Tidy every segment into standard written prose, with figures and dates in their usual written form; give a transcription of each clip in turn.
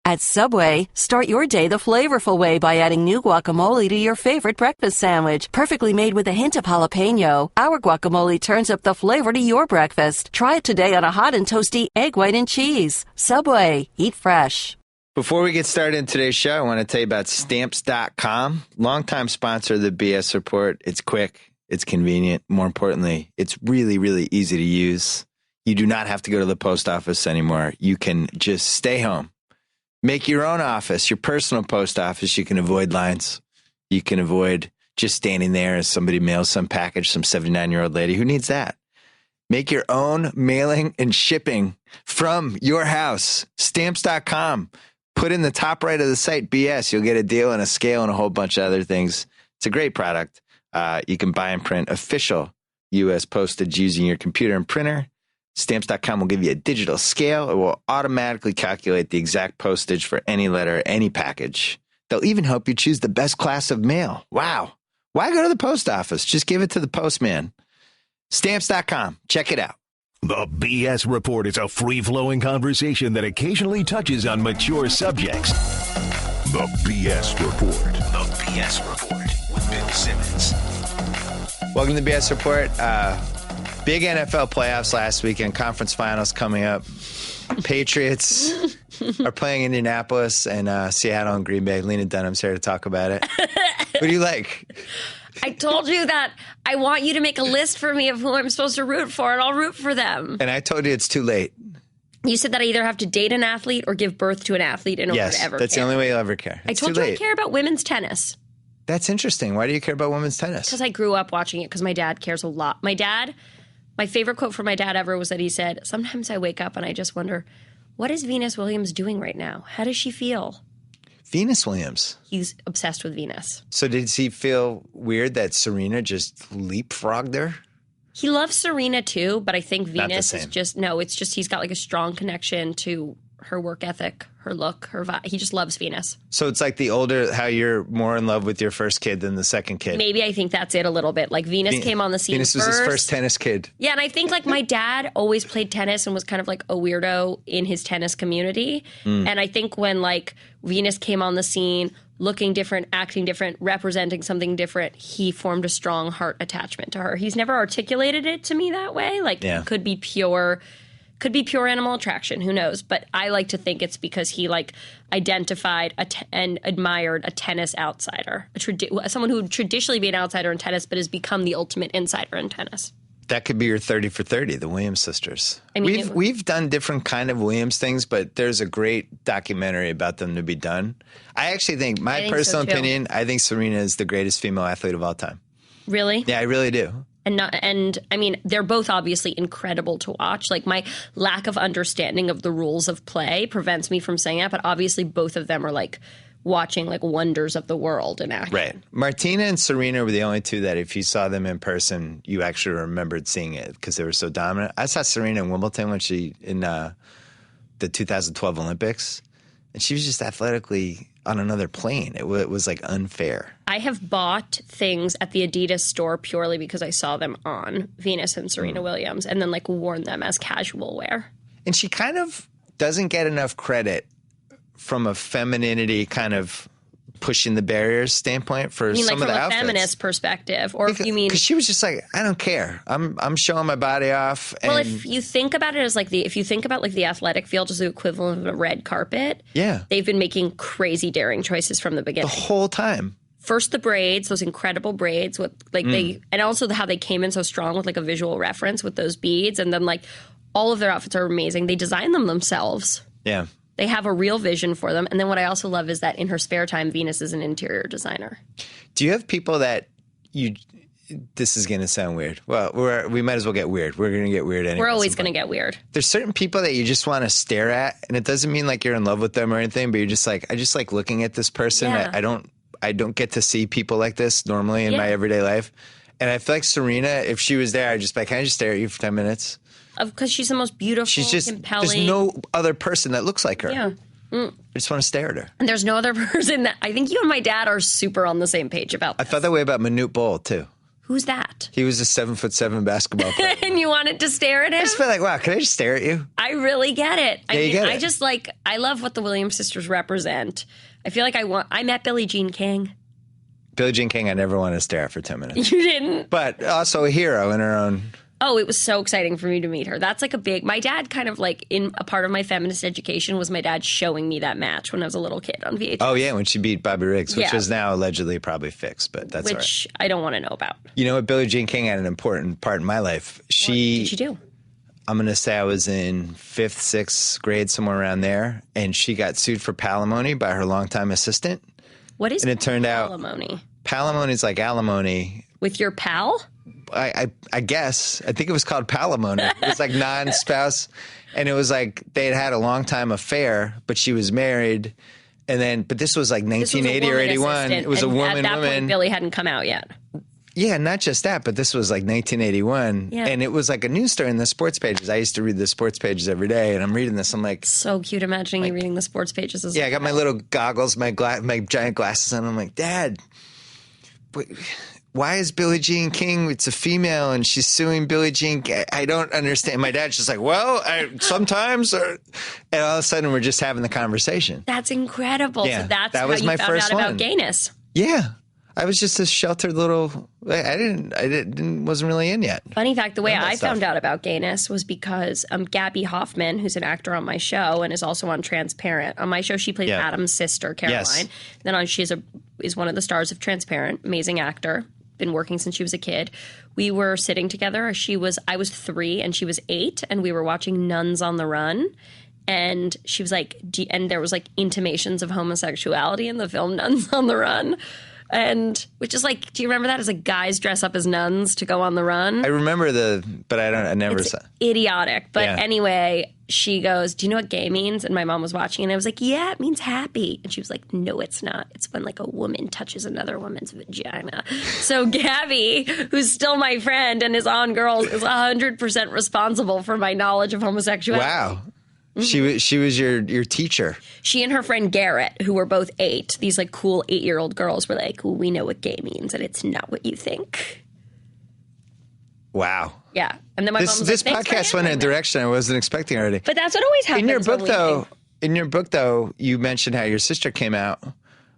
At Subway, start your day the flavorful way by adding new guacamole to your favorite breakfast sandwich. Perfectly made with a hint of jalapeno, our guacamole turns up the flavor to your breakfast. Try it today on a hot and toasty egg, white, and cheese. Subway, eat fresh. Before we get started in today's show, I want to tell you about Stamps.com, longtime sponsor of the BS Report. It's quick, it's convenient. More importantly, it's really, really easy to use. You do not have to go to the post office anymore. You can just stay home. Make your own office, your personal post office. You can avoid lines. You can avoid just standing there as somebody mails some package, some 79-year-old lady. Who needs that? Make your own mailing and shipping from your house. Stamps.com. Put in the top right of the site, BS. You'll get a deal and a scale and a whole bunch of other things. It's a great product. You can buy and print official U.S. postage using your computer and printer. Stamps.com will give you a digital scale. It will automatically calculate the exact postage for any letter, any package. They'll even help you choose the best class of mail. Wow. Why go to the post office? Just give it to the postman. Stamps.com. Check it out. The BS Report is a free-flowing conversation that occasionally touches on mature subjects. The BS Report. The BS Report with Bill Simmons. Welcome to the BS Report. Big NFL playoffs last weekend, conference finals coming up. Patriots are playing Indianapolis and Seattle and Green Bay. Lena Dunham's here to talk about it. What do you like? I told you that I want you to make a list for me of who I'm supposed to root for, and I'll root for them. And I told you it's too late. You said that I either have to date an athlete or give birth to an athlete in order to ever care. That's the only way you'll ever care. I told you I care about women's tennis. That's interesting. Why do you care about women's tennis? Because I grew up watching it because my dad cares a lot. My favorite quote from my dad ever was that he said, sometimes I wake up and I just wonder, what is Venus Williams doing right now? How does she feel? Venus Williams. He's obsessed with Venus. So did he feel weird that Serena just leapfrogged her? He loves Serena too, but I think Venus same. is just, no, it's just he's got like a strong connection to her work ethic, her look, her vibe. He just loves Venus. So it's like the older, how you're more in love with your first kid than the second kid. Maybe I think that's it a little bit. Like Venus came on the scene Venus first. was his first tennis kid. Yeah, and I think like my dad always played tennis and was kind of like a weirdo in his tennis community. And I think when like Venus came on the scene, looking different, acting different, representing something different, he formed a strong heart attachment to her. He's never articulated it to me that way. Like it could be pure animal attraction. Who knows? But I like to think it's because he like identified and admired a tennis outsider, someone who would traditionally be an outsider in tennis, but has become the ultimate insider in tennis. That could be your 30 for 30, the Williams sisters. I mean, we've done different kind of Williams things, but there's a great documentary about them to be done. I actually think, my personal opinion, I think Serena is the greatest female athlete of all time. Really? Yeah, I really do. And I mean, they're both obviously incredible to watch. Like my lack of understanding of the rules of play prevents me from saying that. But obviously, both of them are like watching like wonders of the world in action. Right. Martina and Serena were the only two that if you saw them in person, you actually remembered seeing it because they were so dominant. I saw Serena in Wimbledon when in the 2012 Olympics, and she was just athletically on another plane. It was like unfair. I have bought things at the Adidas store purely because I saw them on Venus and Serena Williams and then like worn them as casual wear. And she kind of doesn't get enough credit from a femininity kind of pushing the barriers standpoint for some of the outfits. From a feminist perspective, or if you mean, because she was just like, I don't care. I'm showing my body off. And well, if you think about it as like if you think about like the athletic field as the equivalent of a red carpet, they've been making crazy daring choices from the beginning. The whole time. First, the braids, those incredible braids with like and also how they came in so strong with like a visual reference with those beads, and then like all of their outfits are amazing. They design them themselves. Yeah. They have a real vision for them. And then what I also love is that in her spare time, Venus is an interior designer. Do you have people that this is going to sound weird. Well, we might as well get weird. We're going to get weird anyway. We're always going to get weird. There's certain people that you just want to stare at, and it doesn't mean like you're in love with them or anything, but you're just like, I just like looking at this person. Yeah. I don't get to see people like this normally in my everyday life. And I feel like Serena, if she was there, I'd just be like, can I just stare at you for 10 minutes? Because she's the most beautiful, she's just, compelling. There's no other person that looks like her. Yeah. I just want to stare at her. And there's no other person that I think you and my dad are super on the same page about this. I felt that way about Manute Bol, too. Who's that? He was a 7'7" basketball player. And you wanted to stare at him? I just felt like, wow, can I just stare at you? I really get it. Yeah, you get it. I just I love what the Williams sisters represent. I feel like I met Billie Jean King. Billie Jean King, I never wanted to stare at for 10 minutes. You didn't? But also a hero in her own. Oh, it was so exciting for me to meet her. That's like my dad kind of in a part of my feminist education was my dad showing me that match when I was a little kid on VHS. Oh, yeah, when she beat Bobby Riggs, which is now allegedly probably fixed, but that's all right. Which I don't want to know about. You know what? Billie Jean King had an important part in my life. What did she do? I'm going to say I was in 5th, 6th grade, somewhere around there, and she got sued for palimony by her longtime assistant. What is and it turned palimony? Out palimony is like alimony. With your pal? I guess. I think it was called palimony. It was like non-spouse. And it was like they had a long time affair, but she was married. And then, but this was like 1980 or 81. It was a woman. At that point, Billy hadn't come out yet. Yeah, not just that, but this was like 1981. Yeah. And it was like a news story in the sports pages. I used to read the sports pages every day, and I'm reading this. I'm like, so cute imagining you reading the sports pages. I got my little goggles, my giant glasses on. I'm like, Dad, why is Billie Jean King? It's a female, and she's suing Billie Jean. I don't understand. My dad's just like, well, sometimes, and all of a sudden we're just having the conversation. That's incredible. Yeah, so that's that was how you my found first out one. about gayness. Yeah. I was just a sheltered little. Wasn't really in yet. Funny fact: the way I found out about gayness was because Gabby Hoffman, who's an actor on my show and is also on Transparent. On my show, she plays Adam's sister, Caroline. Yes. Then she is one of the stars of Transparent. Amazing actor. Been working since she was a kid. We were sitting together. I was 3 and she was 8, and we were watching Nuns on the Run. And she was like, and there was like intimations of homosexuality in the film Nuns on the Run. And which is like, do you remember that? As like guys dress up as nuns to go on the run. I remember but I never saw. Idiotic. But anyway, she goes, do you know what gay means? And my mom was watching, and I was like, yeah, it means happy. And she was like, no, it's not. It's when like a woman touches another woman's vagina. So Gabby, who's still my friend and is on Girls, is 100% responsible for my knowledge of homosexuality. Wow. Mm-hmm. She was your teacher. She and her friend Garrett, who were both 8, these like cool 8-year-old girls, were like, well, we know what gay means, and it's not what you think. Wow. Yeah. And then my mom was this like, podcast went in a direction I wasn't expecting already. But that's what always happens. In your book though, you mentioned how your sister came out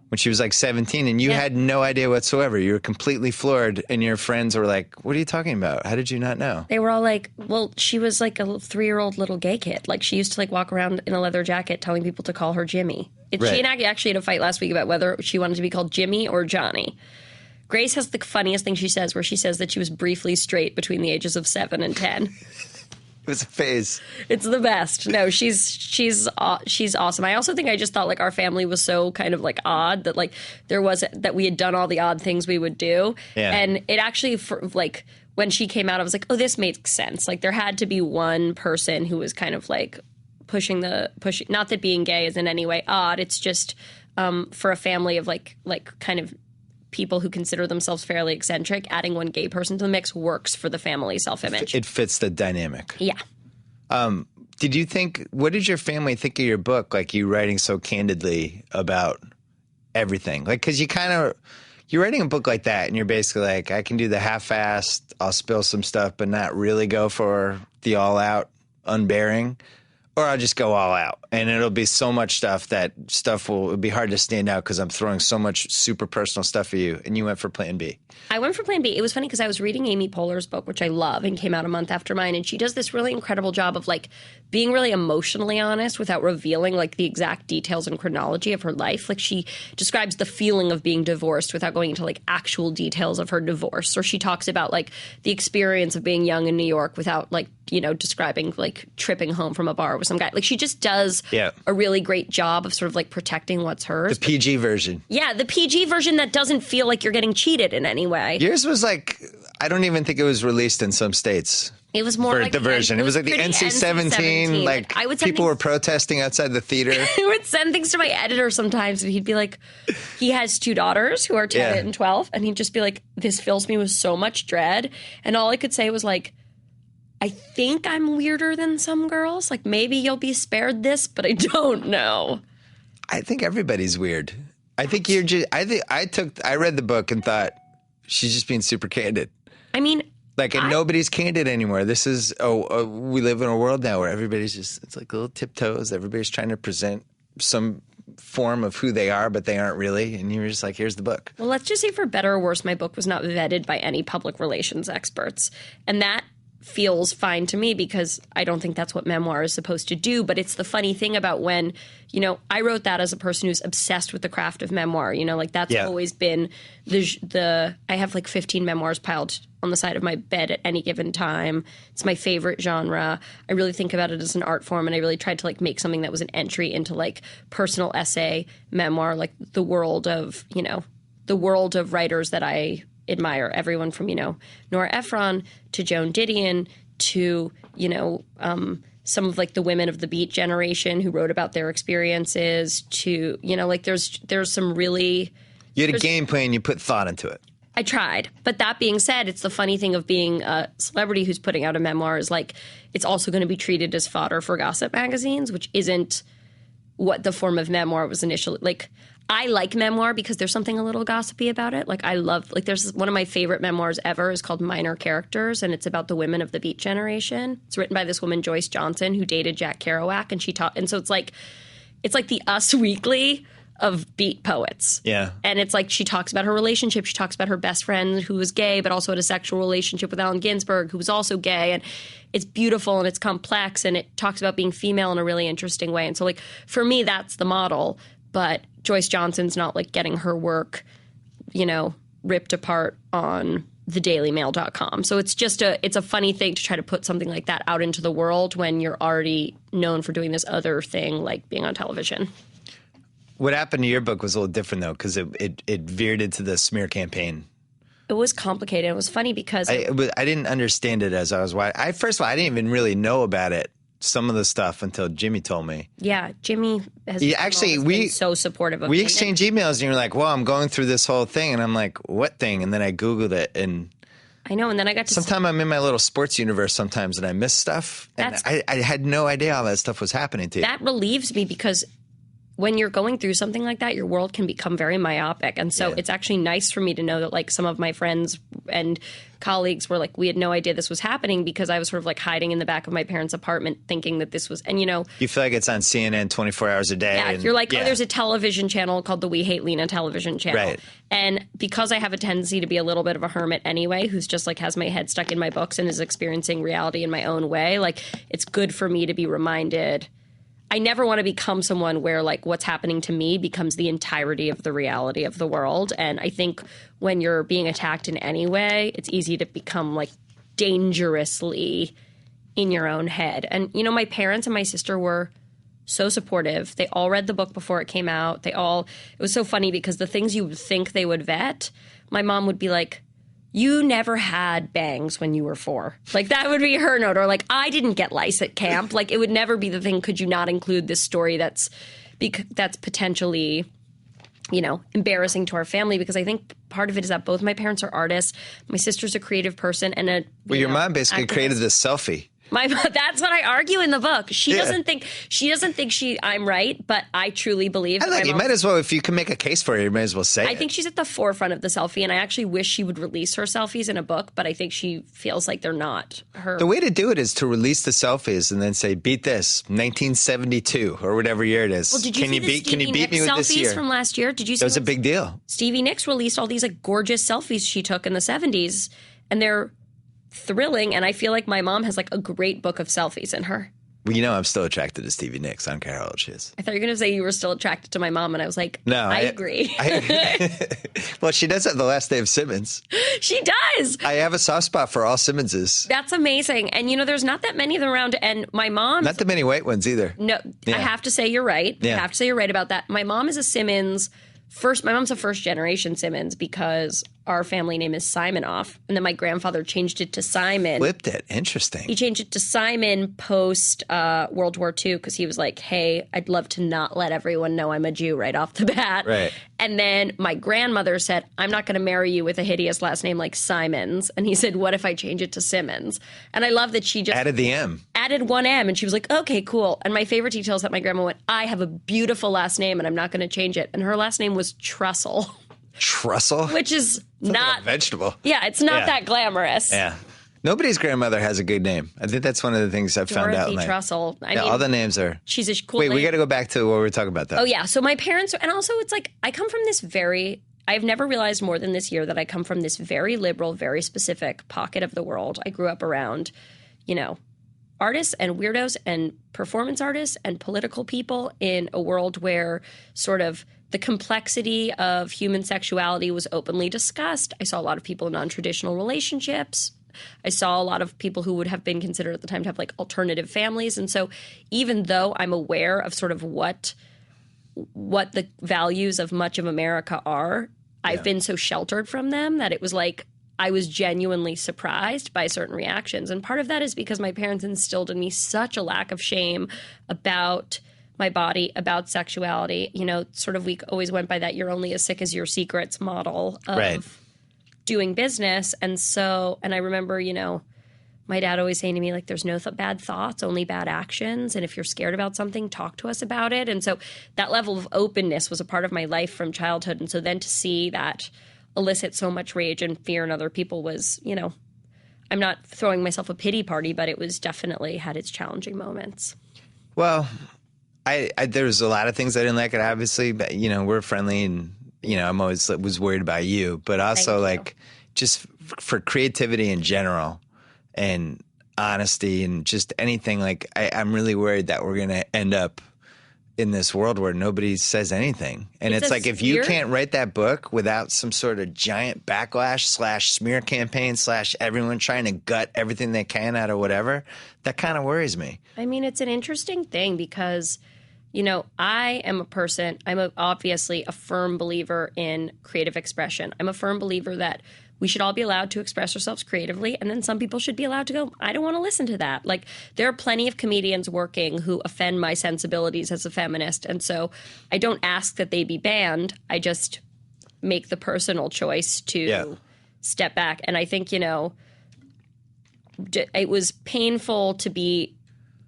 when she was like 17, and you had no idea whatsoever. You were completely floored, and your friends were like, what are you talking about? How did you not know? They were all like, well, she was like a 3-year-old little gay kid. Like, she used to like walk around in a leather jacket telling people to call her Jimmy. She and I actually had a fight last week about whether she wanted to be called Jimmy or Johnny. Grease has the funniest thing she says, where she says that she was briefly straight between the ages of 7 and 10. It was a phase. It's the best. No, she's awesome. I also think I just thought like our family was so kind of like odd that like that we had done all the odd things we would do. Yeah. And it actually like when she came out, I was like, oh, this makes sense. Like there had to be one person who was kind of like pushing. Not that being gay is in any way odd. It's just for a family of like kind of people who consider themselves fairly eccentric, adding one gay person to the mix works for the family self-image. It fits the dynamic. Yeah. What did your family think of your book? Like you writing so candidly about everything? Like, cause you're writing a book like that and you're basically like, I can do the half-assed, I'll spill some stuff, but not really go for the all out unbearing. Or I'll just go all out, and it'll be so much stuff that it'll be hard to stand out because I'm throwing so much super personal stuff at you, and you went for plan B. I went for plan B. It was funny because I was reading Amy Poehler's book, which I love, and came out a month after mine, and she does this really incredible job of like being really emotionally honest without revealing like the exact details and chronology of her life. Like she describes the feeling of being divorced without going into like actual details of her divorce, or she talks about like the experience of being young in New York without like, you know, describing like tripping home from a bar with some guy. Like she just does a really great job of sort of like protecting what's hers. The PG version. Yeah, the PG version that doesn't feel like you're getting cheated in any way. Yours was like, I don't even think it was released in some states. It was more like the version. It was like the NC-17. Like people were protesting outside the theater. I would send things to my editor sometimes, and he'd be like, he has 2 daughters who are 10 and 12, and he'd just be like, this fills me with so much dread. And all I could say was like, I think I'm weirder than some girls. Like maybe you'll be spared this, but I don't know. I think everybody's weird. I think you're just. I read the book and thought she's just being super candid. I mean, Like, and nobody's candid anymore. This is, we live in a world now where everybody's just, it's like little tiptoes. Everybody's trying to present some form of who they are, but they aren't really. And you're just like, here's the book. well, let's just say for better or worse, my book was not vetted by any public relations experts. And that feels fine to me because I don't think that's what memoir is supposed to do. But it's the funny thing about when, I wrote that as a person who's obsessed with the craft of memoir. Like that's always been I have like 15 memoirs piled on the side of my bed at any given time. It's my favorite genre. I really think about it as an art form, and I really tried to like make something that was an entry into like personal essay, memoir, like the world of writers that I admire, everyone from, Nora Ephron to Joan Didion to, some of like the women of the Beat generation who wrote about their experiences to, like there's some really... You had a game plan, you put thought into it. I tried. But that being said, it's the funny thing of being a celebrity who's putting out a memoir is like, it's also going to be treated as fodder for gossip magazines, which isn't what the form of memoir was initially. Like, I like memoir because there's something a little gossipy about it. Like, there's one of my favorite memoirs ever is called Minor Characters, and it's about the women of the Beat generation. It's written by this woman, Joyce Johnson, who dated Jack Kerouac, and so it's like the Us Weekly of Beat poets. Yeah. And it's like she talks about her relationship. She talks about her best friend who was gay, but also had a sexual relationship with Allen Ginsberg, who was also gay. And it's beautiful and it's complex and it talks about being female in a really interesting way. And so, like, for me, that's the model. But Joyce Johnson's not like getting her work, ripped apart on thedailymail.com. So it's a funny thing to try to put something like that out into the world when you're already known for doing this other thing, like being on television. What happened to your book was a little different, though, because it veered into the smear campaign. It was complicated. It was funny because... I didn't understand it as I was watching. First of all, I didn't even really know about it, some of the stuff, until Jimmy told me. Yeah, Jimmy has been so supportive of me. We exchanged emails, and you're like, well, I'm going through this whole thing. And I'm like, what thing? And then I Googled it, and... I know, and then I got to... Sometimes I'm in my little sports universe sometimes, and I miss stuff. And I had no idea how that stuff was happening to you. That relieves me because... when you're going through something like that, your world can become very myopic. And so it's actually nice for me to know that like some of my friends and colleagues were like, we had no idea this was happening because I was sort of like hiding in the back of my parents' apartment thinking that this was, and You feel like it's on CNN 24 hours a day. Yeah, you're like, oh, there's a television channel called the We Hate Lena television channel. Right. And because I have a tendency to be a little bit of a hermit anyway, who's just like has my head stuck in my books and is experiencing reality in my own way, like it's good for me to be reminded. I never want to become someone where like what's happening to me becomes the entirety of the reality of the world. And I think when you're being attacked in any way, it's easy to become like dangerously in your own head. And, my parents and my sister were so supportive. They all read the book before it came out. It was so funny because the things you would think they would vet, my mom would be like, you never had bangs when you were 4. Like, that would be her note. Or, like, I didn't get lice at camp. Like, it would never be the thing, could you not include this story that's potentially, embarrassing to our family? Because I think part of it is that both my parents are artists. My sister's a creative person. And your mom basically created this selfie. That's what I argue in the book. She doesn't think I'm right, but I truly believe that you might as well, if you can make a case for it, you might as well say it. I think she's at the forefront of the selfie, and I actually wish she would release her selfies in a book, but I think she feels like they're not her. The way to do it is to release the selfies and then say, beat this, 1972 or whatever year it is. Well, did you see the Stevie Nicks selfies from last year? Did you see? That was a big deal. Stevie Nicks released all these like gorgeous selfies she took in the 70s, and they're thrilling, and I feel like my mom has like a great book of selfies in her. Well, I'm still attracted to Stevie Nicks. I don't care how old she is. I thought you were going to say you were still attracted to my mom, and I was like, no, I agree. Well, she does have the last name Simmons. She does. I have a soft spot for all Simmonses. That's amazing. And, there's not that many of them around, and my mom... Not that many white ones either. No, yeah. I have to say you're right. Yeah. I have to say you're right about that. My mom is a Simmons... My mom's a first-generation Simmons because our family name is Simonoff, and then my grandfather changed it to Simon. Flipped it. Interesting. He changed it to Simon post World War II because he was like, hey, I'd love to not let everyone know I'm a Jew right off the bat. Right. And then my grandmother said, I'm not going to marry you with a hideous last name like Simons. And he said, what if I change it to Simmons? And I love that she just... added the M. Added one M, and she was like, okay, cool. And my favorite detail is that my grandma went, I have a beautiful last name, and I'm not going to change it. And her last name was Trussell. Trussell? which is not like a vegetable. Yeah, it's not that glamorous. Yeah. Nobody's grandmother has a good name. I think that's one of the things I've found out. Dorothy Trussell. I mean, all the names are. She's a cool Wait, name. we got to go back to what we were talking about, though. Oh, yeah. So my parents, and also it's like, I come from this I've never realized more than this year that I come from this very liberal, very specific pocket of the world. I grew up around, artists and weirdos and performance artists and political people in a world where sort of the complexity of human sexuality was openly discussed. I saw a lot of people in non-traditional relationships. I saw a lot of people who would have been considered at the time to have like alternative families. And so even though I'm aware of sort of what the values of much of America are, I've been so sheltered from them that it was like I was genuinely surprised by certain reactions. And part of that is because my parents instilled in me such a lack of shame about my body, about sexuality. Sort of we always went by that you're only as sick as your secrets model of doing business. And I remember, my dad always saying to me, like, there's no bad thoughts, only bad actions. And if you're scared about something, talk to us about it. And so that level of openness was a part of my life from childhood. And so then to see that elicit so much rage and fear in other people was, I'm not throwing myself a pity party, but it was definitely had its challenging moments. Well, there's a lot of things I didn't like it, obviously, but, we're friendly and, I'm always was worried about you, but also like just for creativity in general and honesty and just anything, like I'm really worried that we're going to end up in this world where nobody says anything. And it's like, if you can't write that book without some sort of giant backlash / smear campaign / everyone trying to gut everything they can out of whatever, that kind of worries me. I mean, it's an interesting thing because, I am a person, obviously a firm believer in creative expression. I'm a firm believer that we should all be allowed to express ourselves creatively, and then some people should be allowed to go, I don't want to listen to that. Like, there are plenty of comedians working who offend my sensibilities as a feminist, and so I don't ask that they be banned. I just make the personal choice to step back. And I think, it was painful to be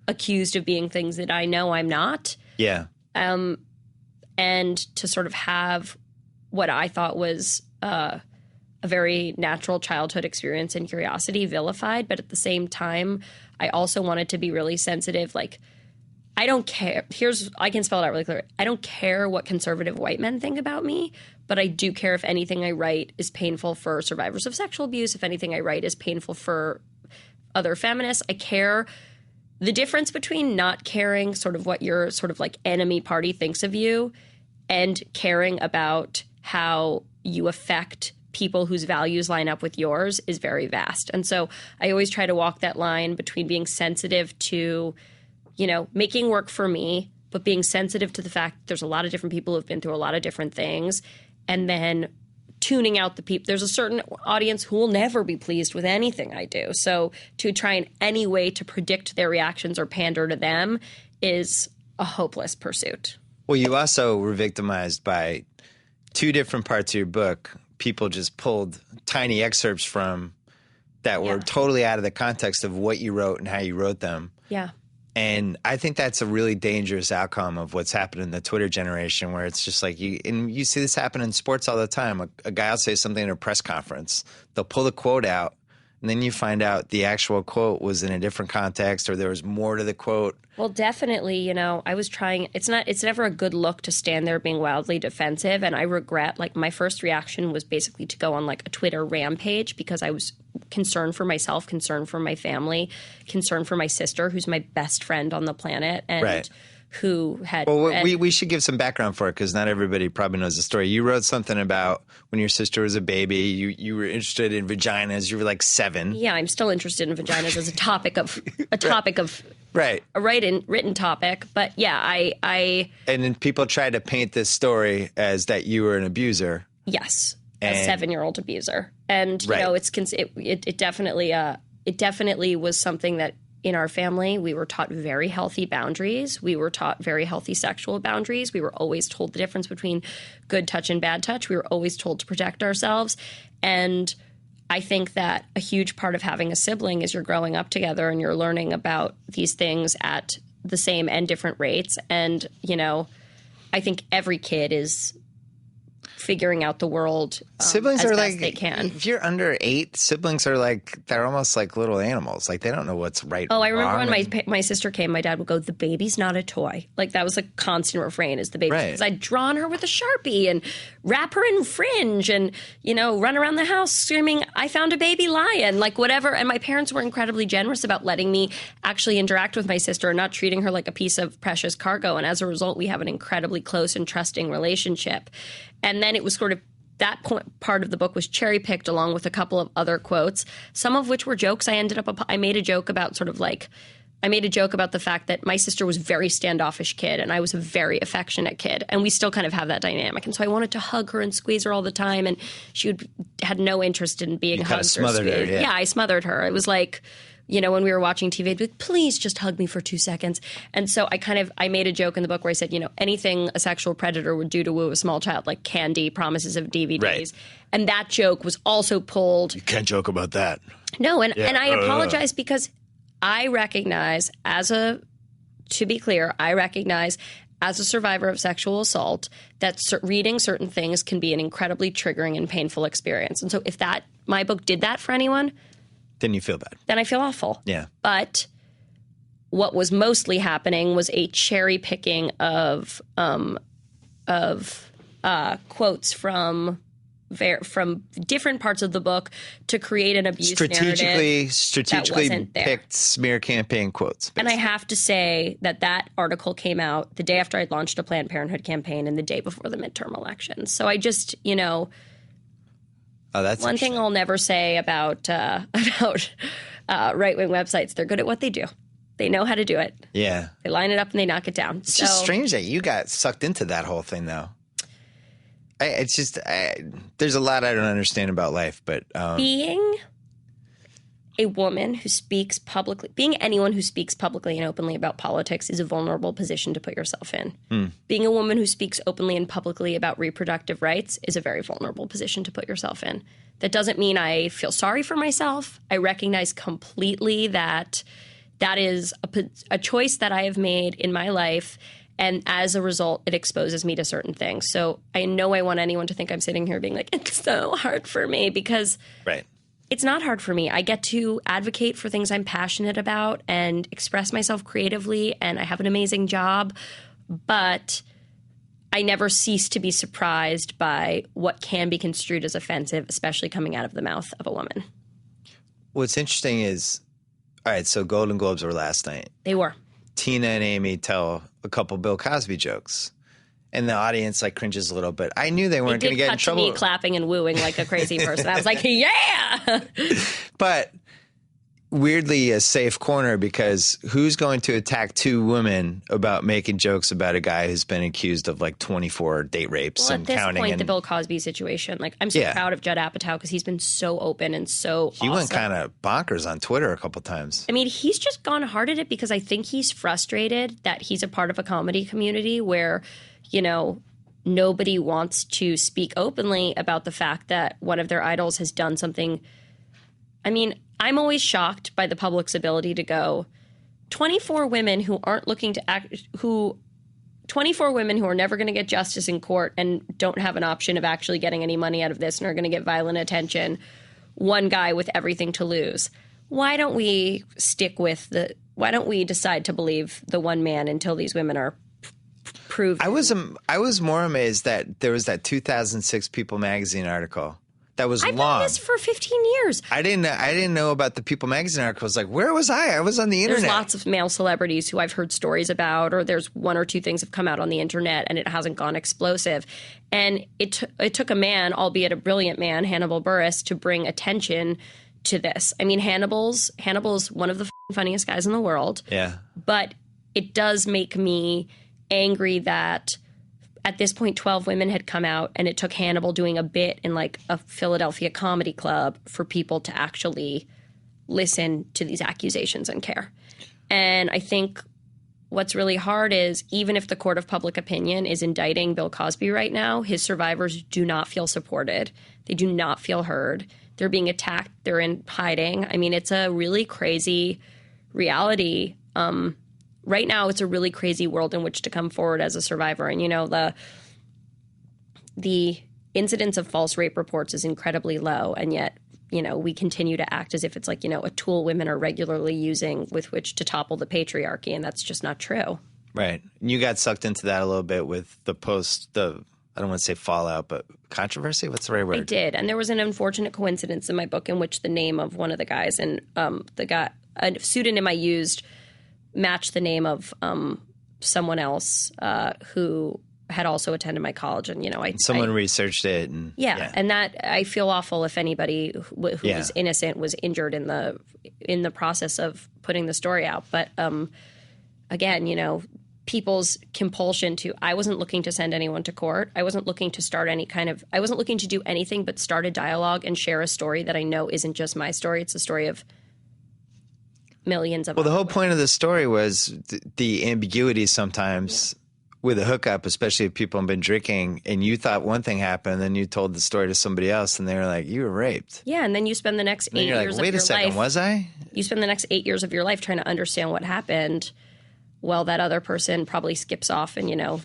accused of being things that I know I'm not. Yeah. And to sort of have what I thought was a very natural childhood experience and curiosity vilified. But at the same time, I also wanted to be really sensitive. Like, I don't care. I can spell it out really clearly. I don't care what conservative white men think about me, but I do care if anything I write is painful for survivors of sexual abuse, if anything I write is painful for other feminists. I care. The difference between not caring sort of what your sort of like enemy party thinks of you and caring about how you affect people whose values line up with yours is very vast. And so I always try to walk that line between being sensitive to, making work for me, but being sensitive to the fact that there's a lot of different people who've been through a lot of different things, and then tuning out the people. There's a certain audience who will never be pleased with anything I do. So to try in any way to predict their reactions or pander to them is a hopeless pursuit. Well, you also were victimized by two different parts of your book. People just pulled tiny excerpts from that were totally out of the context of what you wrote and how you wrote them. Yeah. And I think that's a really dangerous outcome of what's happened in the Twitter generation, where it's just like you see this happen in sports all the time. A guy will say something at a press conference. They'll pull the quote out, and then you find out the actual quote was in a different context, or there was more to the quote. Well, definitely, I was trying. It's never a good look to stand there being wildly defensive. And I regret, like, my first reaction was basically to go on like a Twitter rampage because I was concerned for myself, concerned for my family, concerned for my sister, who's my best friend on the planet. And who had we should give some background for it because not everybody probably knows the story. You wrote something about when your sister was a baby. You were interested in vaginas. You were like 7. Yeah, I'm still interested in vaginas as a topic of right. A written topic. But yeah, I and then people tried to paint this story as that you were an abuser. Yes, a 7-year-old abuser, and it definitely was something that. In our family, we were taught very healthy boundaries. We were taught very healthy sexual boundaries. We were always told the difference between good touch and bad touch. We were always told to protect ourselves. And I think that a huge part of having a sibling is you're growing up together and you're learning about these things at the same and different rates. And, I think every kid is figuring out the world siblings as are best like, they can. if you're under 8, siblings are like, they're almost like little animals. Like, they don't know what's right. Oh, I remember wrong, when my sister came, my dad would go, "The baby's not a toy." Like, that was a constant refrain, is the baby. Right. Because I'd drawn her with a Sharpie and wrap her in fringe and, you know, run around the house screaming, "I found a baby lion," like whatever. And my parents were incredibly generous about letting me actually interact with my sister and not treating her like a piece of precious cargo. And as a result, we have an incredibly close and trusting relationship. And then it was sort of that part of the book was cherry picked along with a couple of other quotes, some of which were jokes. I made a joke about the fact that my sister was a very standoffish kid and I was a very affectionate kid. And we still kind of have that dynamic. And so I wanted to hug her and squeeze her all the time. And she had no interest in being hugged or smothered her, squeezed. Yeah, I smothered her. It was like, you know, when we were watching TV, I'd be like, "Please just hug me for 2 seconds." And so I made a joke in the book where I said, you know, anything a sexual predator would do to woo a small child, like candy, promises of DVDs. Right. And that joke was also pulled. You can't joke about that. No, and I apologize because I recognize to be clear, I recognize as a survivor of sexual assault that reading certain things can be an incredibly triggering and painful experience. And so if my book did that for anyone, then you feel bad. then I feel awful. Yeah. But what was mostly happening was a cherry picking of quotes from different parts of the book to create an abuse strategically wasn't there. picked smear campaign quotes. Basically. And I have to say that article came out the day after I'd launched a Planned Parenthood campaign and the day before the midterm elections. So I just, you know. Oh, that's one thing I'll never say about right-wing websites. They're good at what they do. They know how to do it. Yeah. They line it up and they knock it down. It's just strange that you got sucked into that whole thing, though. There's a lot I don't understand about life, but being a woman who speaks publicly, being anyone who speaks publicly and openly about politics is a vulnerable position to put yourself in. Being a woman who speaks openly and publicly about reproductive rights is a very vulnerable position to put yourself in. That doesn't mean I feel sorry for myself. I recognize completely that is a choice that I have made in my life. And as a result, it exposes me to certain things. So I know I want anyone to think I'm sitting here being like, "It's so hard for me," because right. It's not hard for me. I get to advocate for things I'm passionate about and express myself creatively, and I have an amazing job. But I never cease to be surprised by what can be construed as offensive, especially coming out of the mouth of a woman. What's interesting is, all right, so Golden Globes were last night. They were. Tina and Amy tell a couple Bill Cosby jokes. And the audience like cringes a little bit. I knew they weren't going to get in trouble. Me clapping and wooing like a crazy person. I was like, yeah. But weirdly a safe corner, because who's going to attack two women about making jokes about a guy who's been accused of like 24 date rapes and counting? At this point, the Bill Cosby situation, like I'm so proud of Judd Apatow because he's been so open and so He went kind of bonkers on Twitter a couple times. I mean, he's just gone hard at it because I think he's frustrated that he's a part of a comedy community where, you know, nobody wants to speak openly about the fact that one of their idols has done something. I mean, I'm always shocked by the public's ability to go, 24 women who aren't looking to act, 24 women who are never going to get justice in court and don't have an option of actually getting any money out of this and are going to get violent attention. One guy with everything to lose. Why don't we why don't we decide to believe the one man until these women are proven? I was more amazed that there was that 2006 People magazine article. That was I've long. done this for 15 years. I didn't know about the People magazine articles. Like, where was I? I was on the internet. There's lots of male celebrities who I've heard stories about, or there's one or two things have come out on the internet and it hasn't gone explosive. And it took a man, albeit a brilliant man, Hannibal Buress, to bring attention to this. I mean, Hannibal's one of the funniest guys in the world. Yeah. But it does make me angry that at this point 12 women had come out and it took Hannibal doing a bit in like a Philadelphia comedy club for people to actually listen to these accusations and care. And I think what's really hard is even if the court of public opinion is indicting Bill Cosby right now, his survivors do not feel supported. They do not feel heard. They're being attacked. They're in hiding. I mean, it's a really crazy reality. Right now, it's a really crazy world in which to come forward as a survivor. And, you know, the incidence of false rape reports is incredibly low, and yet, we continue to act as if it's like, a tool women are regularly using with which to topple the patriarchy, and that's just not true. Right. You got sucked into that a little bit with I don't want to say fallout, but controversy? What's the right word? I did. And there was an unfortunate coincidence in my book in which the name of one of the guys and a pseudonym I used matched the name of someone else who had also attended my college. And, someone researched it. And, yeah. And that I feel awful if anybody who was innocent was injured in the process of putting the story out. But again, people's compulsion I wasn't looking to send anyone to court. I wasn't looking to start I wasn't looking to do anything but start a dialogue and share a story that I know isn't just my story. It's the story of millions of. Well, the whole point of the story was the ambiguity sometimes with a hookup, especially if people have been drinking and you thought one thing happened, then you told the story to somebody else and they were like, you were raped. Yeah. And then you spend the next 8 years of your life. Wait a second, was I? You spend the next 8 years of your life trying to understand what happened. Well, that other person probably skips off and,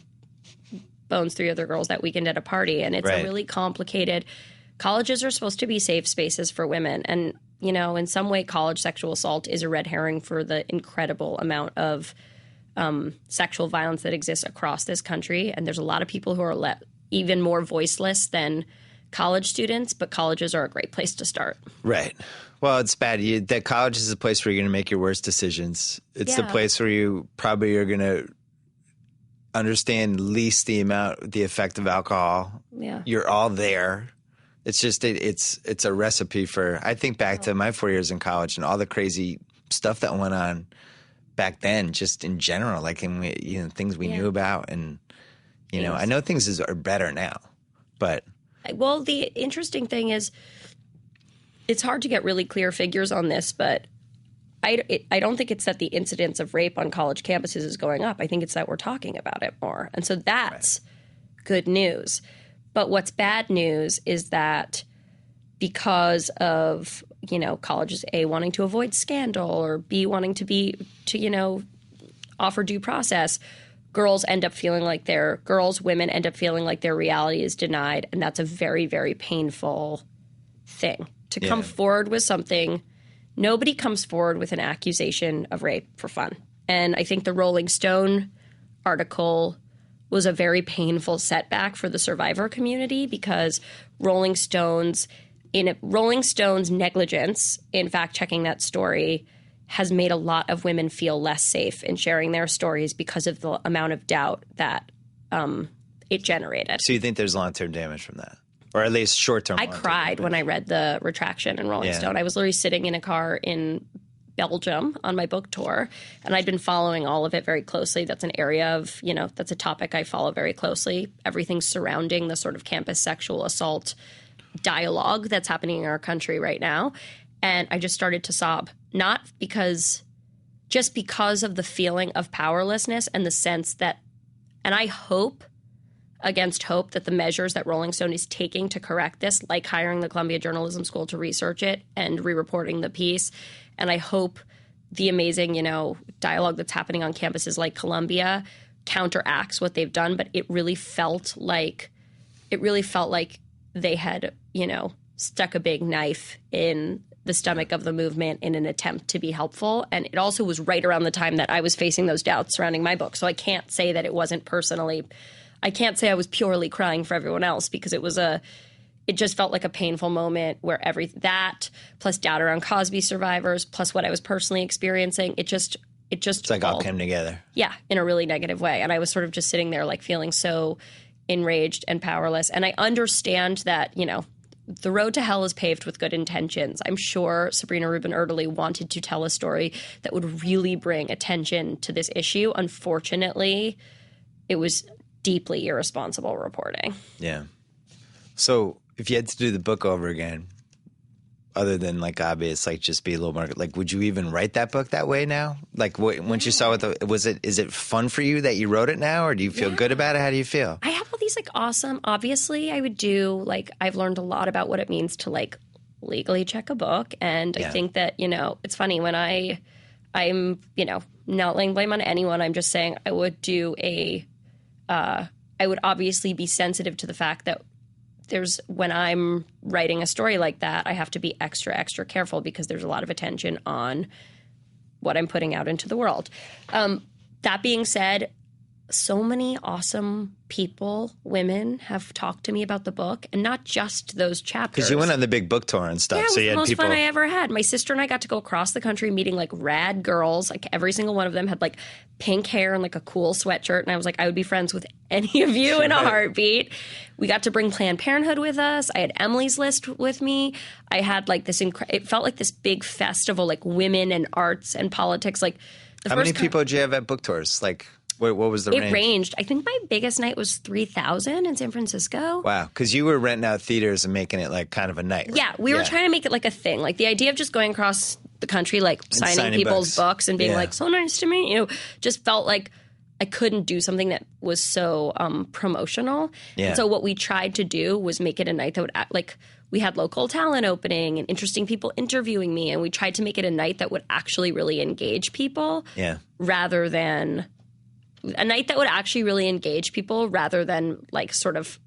bones 3 other girls that weekend at a party. And it's a really complicated – colleges are supposed to be safe spaces for women. And, in some way college sexual assault is a red herring for the incredible amount of sexual violence that exists across this country. And there's a lot of people who are even more voiceless than college students, but colleges are a great place to start. Right. Well, it's bad. That college is a place where you're going to make your worst decisions. It's the place where you probably are going to understand least the effect of alcohol. Yeah. You're all there. It's just, it's a recipe for, I think back to my 4 years in college and all the crazy stuff that went on back then, just in general, like in things we knew about. And, I know things are better now, but. Well, the interesting thing is, it's hard to get really clear figures on this, but I don't think it's that the incidence of rape on college campuses is going up. I think it's that we're talking about it more. And so that's good news. But what's bad news is that because of, colleges, A, wanting to avoid scandal or B, wanting to offer due process, women end up feeling like their reality is denied. And that's a very, very painful thing. To come forward with something, nobody comes forward with an accusation of rape for fun. And I think the Rolling Stone article was a very painful setback for the survivor community because Rolling Stone's negligence in fact-checking that story has made a lot of women feel less safe in sharing their stories because of the amount of doubt that it generated. So you think there's long-term damage from that? Or at least short-term. I cried when I read the retraction in Rolling Stone. I was literally sitting in a car in Belgium on my book tour, and I'd been following all of it very closely. That's an area of, that's a topic I follow very closely. Everything surrounding the sort of campus sexual assault dialogue that's happening in our country right now. And I just started to sob, just because of the feeling of powerlessness and the sense that, and I hope against hope that the measures that Rolling Stone is taking to correct this, like hiring the Columbia Journalism School to research it and re-reporting the piece, and I hope the amazing, dialogue that's happening on campuses like Columbia counteracts what they've done. But it really felt like they had, stuck a big knife in the stomach of the movement in an attempt to be helpful. And it also was right around the time that I was facing those doubts surrounding my book. So I can't say that it wasn't personally. I can't say I was purely crying for everyone else because it just felt like a painful moment where that plus doubt around Cosby survivors plus what I was personally experiencing, it's like all came together. Yeah, in a really negative way. And I was sort of just sitting there like feeling so enraged and powerless. And I understand that, the road to hell is paved with good intentions. I'm sure Sabrina Rubin Erdely wanted to tell a story that would really bring attention to this issue. Unfortunately, it was deeply irresponsible reporting. Yeah. So if you had to do the book over again, other than obvious, just be a little more would you even write that book that way now? Once you saw is it fun for you that you wrote it now, or do you feel good about it? How do you feel? I have all these awesome, obviously I would do I've learned a lot about what it means to legally check a book. And I think that, it's funny when I'm, not laying blame on anyone. I'm just saying I would do I would obviously be sensitive to the fact that when I'm writing a story like that, I have to be extra, extra careful because there's a lot of attention on what I'm putting out into the world. That being said, so many awesome people, women, have talked to me about the book, and not just those chapters. Because you went on the big book tour and stuff. Yeah, it was so you the had most people... fun I ever had. My sister and I got to go across the country meeting like rad girls. Like every single one of them had like pink hair and like a cool sweatshirt. And I was like, I would be friends with any of you in a heartbeat. We got to bring Planned Parenthood with us. I had Emily's List with me. I had like this, it felt like this big festival, like women and arts and politics. Like How many people did you have at book tours? Like... What was the range? It ranged. I think my biggest night was 3,000 in San Francisco. Wow. Because you were renting out theaters and making it like kind of a night. Yeah. We were trying to make it like a thing. Like the idea of just going across the country, like signing people's books and being like, so nice to meet you, just felt like I couldn't do something that was so promotional. Yeah. And so what we tried to do was make it a night that would act like we had local talent opening and interesting people interviewing me. And we tried to make it a night that would actually really engage people rather than... a night that would actually really engage people rather than like sort of,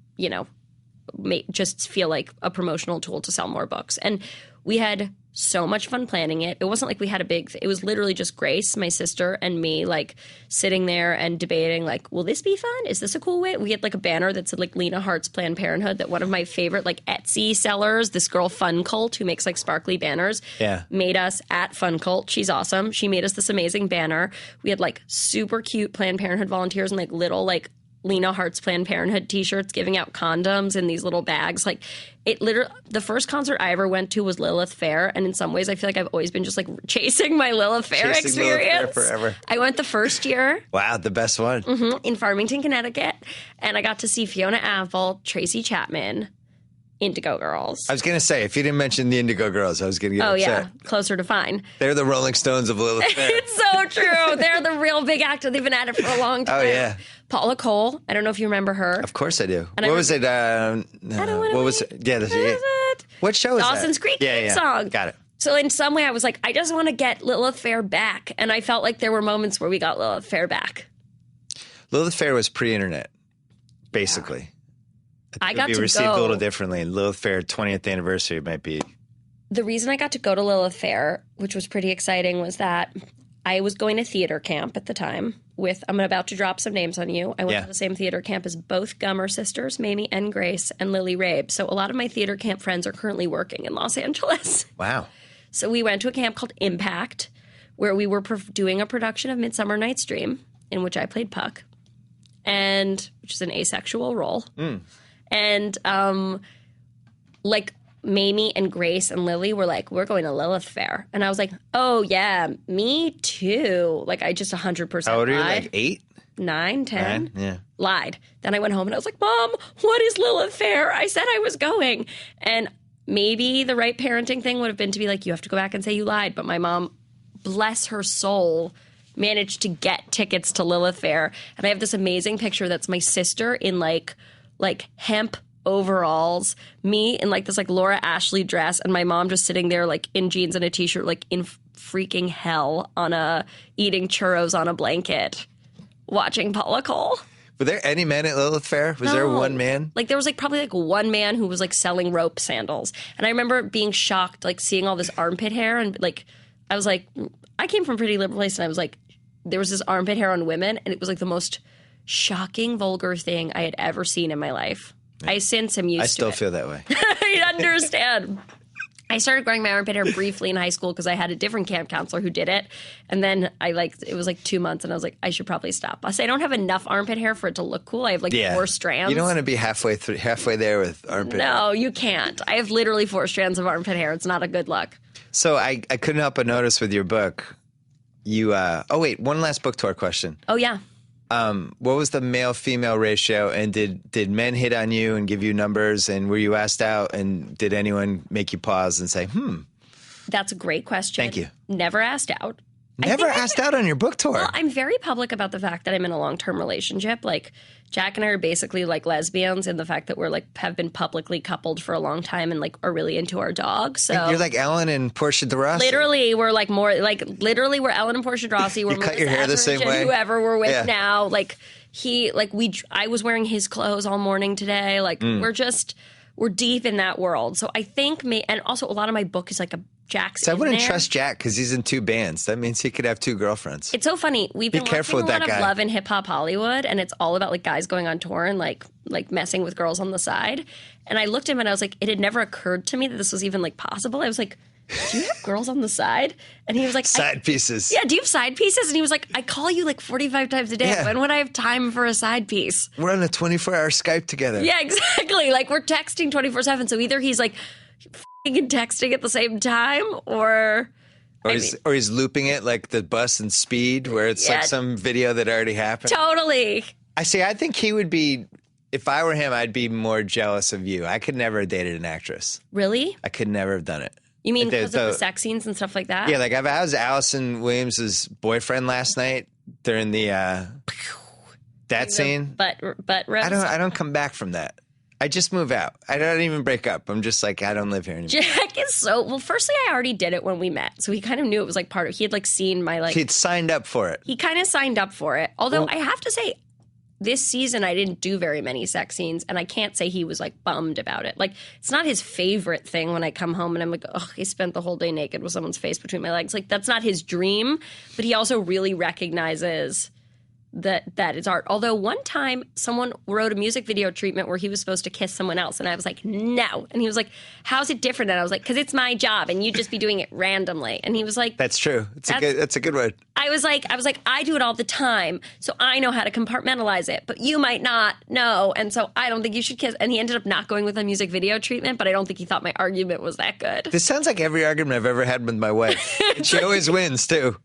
just feel like a promotional tool to sell more books. And we had so much fun planning it. It wasn't like we had it was literally just Grace, my sister, and me like sitting there and debating like, will this be fun? Is this a cool way? We had like a banner that said like Lena Hart's Planned Parenthood that one of my favorite like Etsy sellers, this girl Fun Cult who makes like sparkly banners, made us at Fun Cult. She's awesome. She made us this amazing banner. We had like super cute Planned Parenthood volunteers and like little like Lena Hart's Planned Parenthood t-shirts, giving out condoms in these little bags. Like it literally, the first concert I ever went to was Lilith Fair. And in some ways I feel like I've always been just like chasing my Lilith Fair experience. Lilith Fair forever. I went the first year. Wow, the best one. In Farmington, Connecticut. And I got to see Fiona Apple, Tracy Chapman, Indigo Girls. I was going to say, if you didn't mention the Indigo Girls, I was going to get upset. Yeah, Closer to Fine. They're the Rolling Stones of Lilith Fair. It's so true. They're the real big actor. They've been at it for a long time. Oh, yeah. Paula Cole. I don't know if you remember her. Of course I do. And what was it? I don't want to. What was it? Yeah, what show is that? Dawson's Creek song. Got it. So in some way I was like, I just want to get Lilith Fair back. And I felt like there were moments where we got Lilith Fair back. Lilith Fair was pre-internet, basically. I got to be received go. a little differently. Lilith Fair 20th anniversary might be. The reason I got to go to Lilith Fair, which was pretty exciting, was that I was going to theater camp at the time with, I'm about to drop some names on you. I went to the same theater camp as both Gummer sisters, Mamie and Grace, and Lily Rabe. So a lot of my theater camp friends are currently working in Los Angeles. Wow. So we went to a camp called Impact, where we were doing a production of Midsummer Night's Dream, in which I played Puck, and which is an asexual role. And like Mamie and Grace and Lily were like, we're going to Lilith Fair. And I was like, oh, yeah, me too. Like, I just 100% How old are you? lied. Like 8? 9, 10? 9? Yeah. Lied. Then I went home and I was like, Mom, what is Lilith Fair? I said I was going. And maybe the right parenting thing would have been to be like, you have to go back and say you lied. But my mom, bless her soul, managed to get tickets to Lilith Fair. And I have this amazing picture that's my sister in like hemp overalls, me in like this like Laura Ashley dress, and my mom just sitting there like in jeans and a t-shirt, like in freaking hell eating churros on a blanket, watching Paula Cole. Were there any men at Lilith Fair? Was there one man? Like there was like probably like one man who was like selling rope sandals. And I remember being shocked, like seeing all this armpit hair, and like I was like, I came from a pretty liberal place, and I was like, there was this armpit hair on women, and it was like the most shocking, vulgar thing I had ever seen in my life. I since am used to it. I still feel that way. I understand. I started growing my armpit hair briefly in high school because I had a different camp counselor who did it. And then it was like 2 months, and I was like, I should probably stop. I say I don't have enough armpit hair for it to look cool. I have like 4 strands. You don't want to be halfway there with armpit hair. No, you can't. I have literally 4 strands of armpit hair. It's not a good look. So I couldn't help but notice with your book, you one last book tour question. Oh, yeah. What was the male-female ratio, and did men hit on you and give you numbers, and were you asked out, and did anyone make you pause and say, That's a great question. Thank you. Never asked out. Never asked out on your book tour? Well, I'm very public about the fact that I'm in a long-term relationship. Like, Jack and I are basically like lesbians in the fact that we're like have been publicly coupled for a long time and like are really into our dog. So you're like Ellen and Portia de Rossi. Literally, we're like literally we're Ellen and Portia de Rossi. We're you cut your hair the same way. Whoever we're with now, I was wearing his clothes all morning today. Like we're we're deep in that world. So I think, and also a lot of my book is like a Jack's. So I wouldn't trust Jack because he's in 2 bands. That means he could have 2 girlfriends. It's so funny. We've been watching a lot of Love and Hip Hop Hollywood, and it's all about like guys going on tour and like messing with girls on the side. And I looked at him and I was like, it had never occurred to me that this was even like possible. I was like, do you have girls on the side? And he was like, side pieces. Yeah, do you have side pieces? And he was like, I call you like 45 times a day. Yeah. When would I have time for a side piece? We're on a 24-hour Skype together. Yeah, exactly. Like we're texting 24/7. So either he's like and texting at the same time, or he's looping it like the bus and Speed, where it's like some video that already happened. Totally. I think he would be. If I were him, I'd be more jealous of you. I could never have dated an actress. Really? I could never have done it. You mean because of the sex scenes and stuff like that? Yeah, like I was Allison Williams' boyfriend last night during the that scene. But I don't come back from that. I just move out. I don't even break up. I'm just like, I don't live here anymore. Jack is firstly, I already did it when we met. So he kind of knew it was like part of, he had like seen my like. He'd signed up for it. He kind of signed up for it. Although I have to say, this season I didn't do very many sex scenes, and I can't say he was like bummed about it. Like, it's not his favorite thing when I come home and I'm like, oh, he spent the whole day naked with someone's face between my legs. Like, that's not his dream, but he also really recognizes that it's art. Although one time someone wrote a music video treatment where he was supposed to kiss someone else, and I was like, no. And he was like, how's it different? And I was like, because it's my job and you'd just be doing it randomly. And he was like, that's true. That's a good word. I was like, I do it all the time, so I know how to compartmentalize it, but you might not know, and so I don't think you should kiss. And he ended up not going with a music video treatment, but I don't think he thought my argument was that good. This sounds like every argument I've ever had with my wife. She always wins too.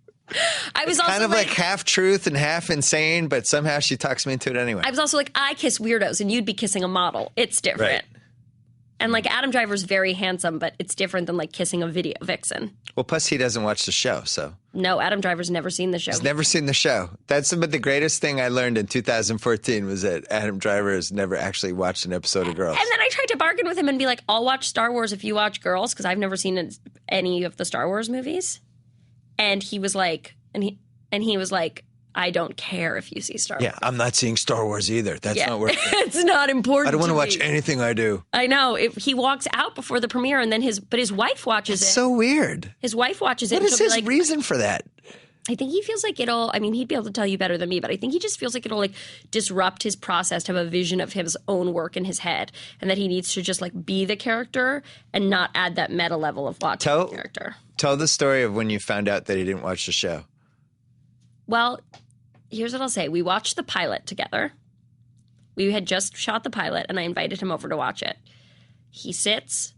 I was also kind of like half truth and half insane, but somehow she talks me into it anyway. I was also like, I kiss weirdos and you'd be kissing a model. It's different. Right. And like Adam Driver's very handsome, but it's different than like kissing a video vixen. Well, plus he doesn't watch the show, so. No, Adam Driver's never seen the show. He's never seen the show. That's the greatest thing I learned in 2014 was that Adam Driver has never actually watched an episode of Girls. And then I tried to bargain with him and be like, I'll watch Star Wars if you watch Girls, because I've never seen any of the Star Wars movies. And he was like, he was like, I don't care if you see Star Wars. Yeah, I'm not seeing Star Wars either. That's not worth it. It's not important. I don't want to watch anything I do. I know. He walks out before the premiere, and then his wife watches it. It's so weird. His wife watches it. What is his reason for that? I think he feels like he'd be able to tell you better than me, but I think he just feels like it'll like disrupt his process to have a vision of his own work in his head, and that he needs to just like be the character and not add that meta level of watching the character. Tell the story of when you found out that he didn't watch the show. Well, here's what I'll say. We watched the pilot together. We had just shot the pilot, and I invited him over to watch it. He sits,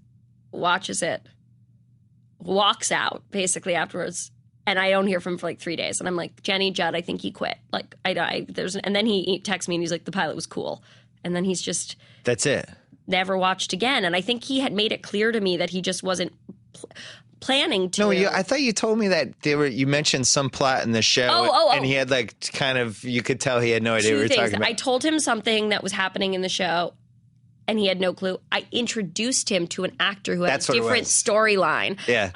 watches it, walks out basically afterwards, and I don't hear from him for like 3 days. And I'm like, Jenny, Judd, I think he quit. Like, and then he texts me and he's like, the pilot was cool. And then he's just... That's it. Never watched again. And I think he had made it clear to me that he just wasn't planning to. No, I thought you told me that you mentioned some plot in the show. And he had like kind of, you could tell he had no idea what you were talking about. I told him something that was happening in the show, and he had no clue. I introduced him to an actor who had a different storyline. Yeah.